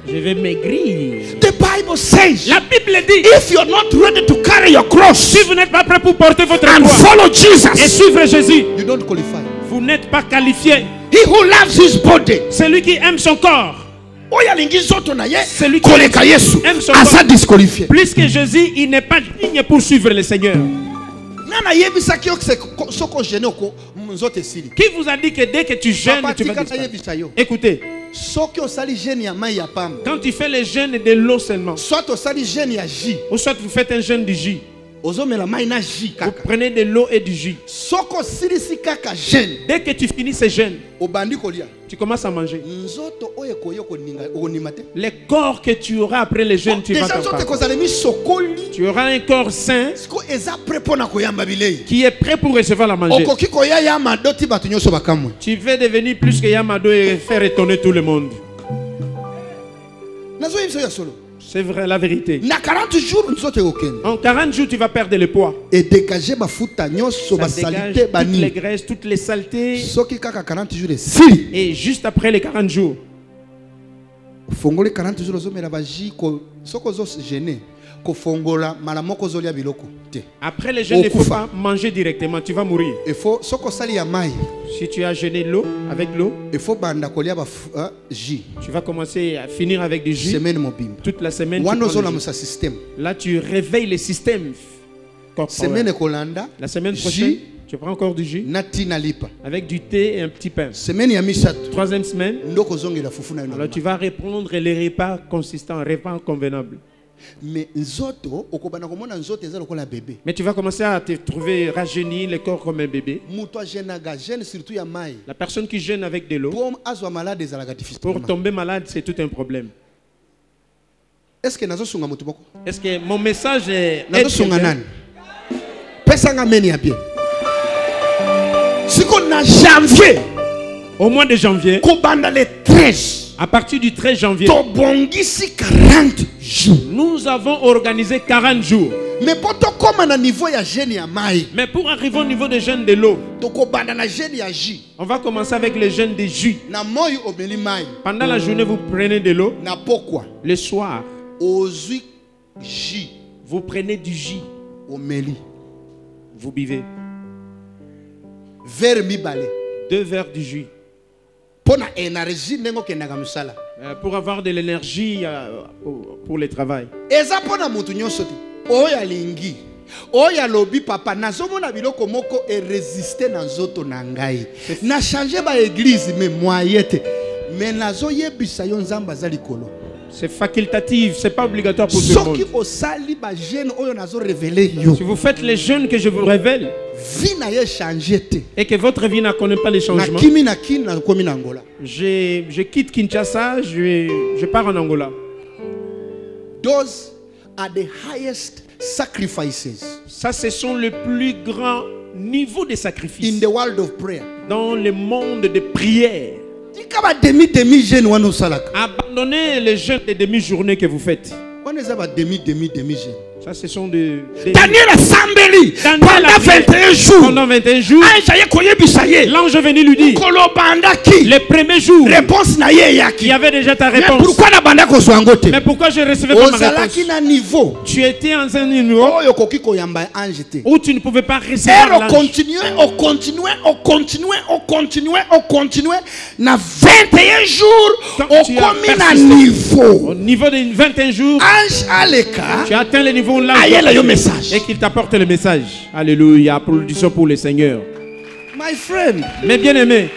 Je vais maigrir. The Bible says, la Bible dit, if you're not ready to carry your cross, si vous n'êtes pas prêt pour porter votre croix follow Jesus, et suivre Jésus, you don't qualify. Vous n'êtes pas qualifié. He who loves his body, celui qui aime son corps, celui qui aime son corps, plus que Jésus, il n'est pas digne pour suivre le Seigneur. Qui vous a dit que dès que tu jeûnes, tu vas disparaître? Écoutez, quand tu fais le jeûne de l'eau seulement, ou soit vous faites un jeûne de jus, vous prenez de l'eau et du jus. Dès que tu finis ce jeûne, tu commences à manger. Le corps que tu auras après le jeûne, tu vas tu auras un corps sain qui est prêt pour recevoir la manger. Tu veux devenir plus que Yamado et faire étonner tout le monde. C'est vrai, la vérité. En 40 jours, tu vas perdre le poids. Et dégager toutes les graisses, toutes les saletés. Et juste après les 40 jours, après le jeûne, il ne faut pas manger directement, tu vas mourir. Si tu as jeûné l'eau, avec l'eau, tu vas commencer à finir avec du jus. Toute la semaine, là tu réveilles le système corporel. La semaine prochaine, tu prends encore du jus avec du thé et un petit pain. 3e semaine, alors tu vas reprendre les repas consistants, repas convenables. Mais tu vas commencer à te trouver rajeuni, le corps comme un bébé. La personne qui jeûne avec de l'eau, pour tomber malade, c'est tout un problème. Est-ce que mon message est... Au mois de janvier, à partir du 13 janvier, nous avons organisé 40 jours. Mais pour arriver au niveau de jeûne de l'eau, on va commencer avec le jeûne de jus. Pendant la journée, vous prenez de l'eau. Le soir, vous prenez du jus. Vous buvez 2 verres de jus. Pour avoir de l'énergie pour le travail. Oya lobi papa nazomona biloko moko e résister na nzoto na ngai na changer ba église mais moyete mais nazo yebisa yo nzamba za likolo. C'est facultatif, c'est pas obligatoire pour tout le monde. Si vous faites les jeûnes que je vous révèle et que votre vie ne connaît pas les changements, je quitte Kinshasa, je pars en Angola. Those are the highest sacrifices. Ça, ce sont les plus grands niveaux de sacrifices in the world of prayer. Dans le monde de prière. Abandonnez les jeûnes de demi-journée que vous faites. Ça, ce sont des... Daniel Assembly, pendant 21 jours. Pendant 21 jours, l'ange est venu lui dire, les premiers jours, il y avait déjà ta réponse. Mais pourquoi je ne recevais pas ma réponse? Tu étais en un niveau où tu ne pouvais pas recevoir l'ange. On continuait. Na 21 jours, on commune à niveau. Au niveau de 21 jours, tu atteins le niveau message. Et qu'il t'apporte le message. Alléluia. Applaudissons pour le Seigneur. My friend. Mes bien-aimés.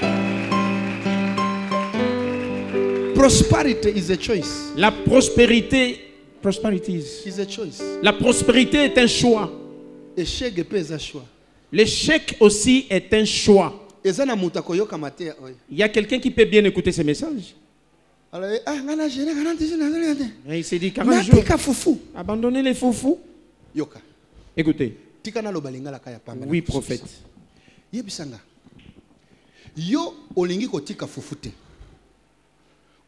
Prosperity is a choice. La prospérité is a choice. La prospérité est un choix. L'échec aussi est un choix. Il y a quelqu'un qui peut bien écouter ces messages. Et il s'est dit 40 jours. Abandonnez les foufous. Écoutez. Oui, prophète. Yo olingi kotika fufute.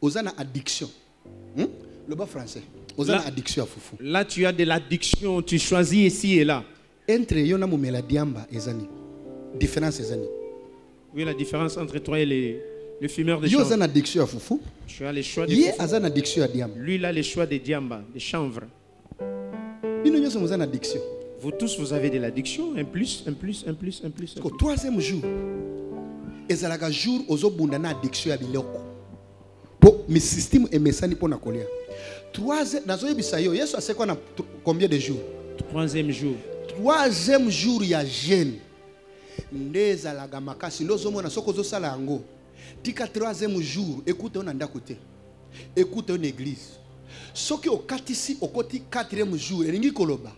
Ozana addiction. Le bas français. Ozana addiction à fufu. Là tu as de l'addiction, tu choisis ici et là. Entre yo na mumela diamba ezani. Différence ezani. Oui, la différence entre toi et le fumeur de chanvre. Tu as le choix de Lui, il a le choix de diamba, de chanvre. Vous tous, vous avez de l'addiction. Un plus. Au troisième jour, ezalaka jour ozobunda na addiction ya biloko. Po mi système emesani pona kolia. Troisième, nazoyebisa yo, Yesu asekwa na combien de jours? Troisième jour. Troisième jour ya jeûne. Ndeza laga makasi ndozomona soko zosala yango. Tika troisième jour, écoute on anda côté. Écoute une église. Soki okatisi okoti quatrième jour, elingi koloba.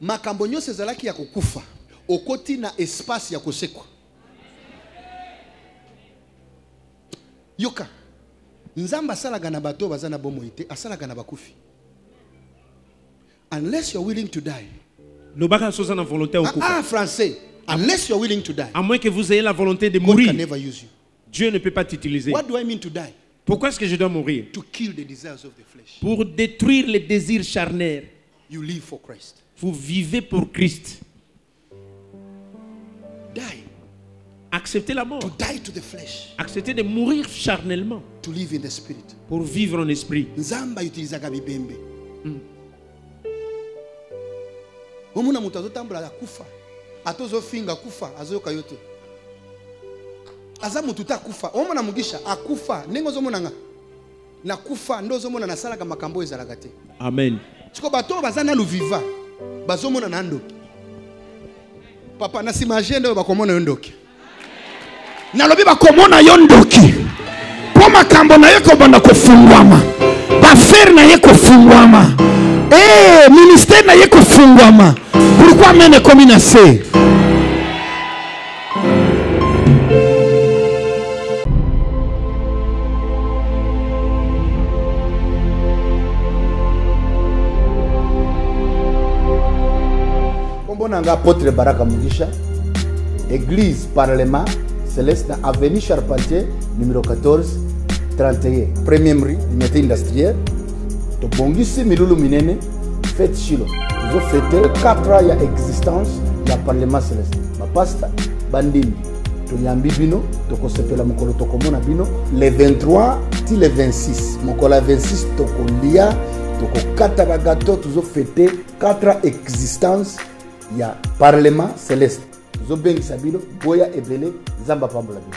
Makambo nyose ezalaki ya kokufa. Okoti na espace ya kosekwa. Yoka. Nzamba asalaga na bato bazana bomoite, asalaga na bakufi. Unless you're willing to die. Français. Unless you're willing to die. À moins que vous ayez la volonté de mourir. God can never use you. Dieu ne peut pas t'utiliser. What do I mean to die? Pourquoi est-ce que je dois mourir? To kill the desires of the flesh. Pour détruire les désirs charnels. You live for Christ. Vous vivez pour Christ. Die. Acceptez la mort. To die to the flesh. Acceptez de mourir charnellement. To live in the spirit. Pour vivre en esprit. Nzamba utilizaga bibembe. Omuna mutazo tambula kufa. Atozo finga kufa azoyoka yote. Azamu tuta kufa. Omuna mugisha akufa nengo zomonanga. Na kufa ndo zomona na salaga makambo ezalaga te. Amen. Chiko bato bazana luviva. Bazomona na ndoki. Papa na simagende bakomona yondoki. Na lobi bakomona yondoki. Po makambo na yeko banda kofungwama. Ba faire na yeko fungwama. Ministère na yeko fungwama. Pourquoi mene kominase? Kombonanga apôtre Baraka Mugisha, Église Parlement Céleste na avenue Charpentier numéro 14 31 première rue unité industrielle to bongisi milulu minene fête chilo zo fêter 4 ans ya existence ya Parlement Céleste ma pasta bandimbi to nyambi bino to kosepela mokolo to komona bino le 23 ti le 26 mokolo 26 to kolia to kokata ba gâteau to zo fêter 4 ans existence ya Parlement Céleste zo bengi sabilo boya ebele zamba pambola bino.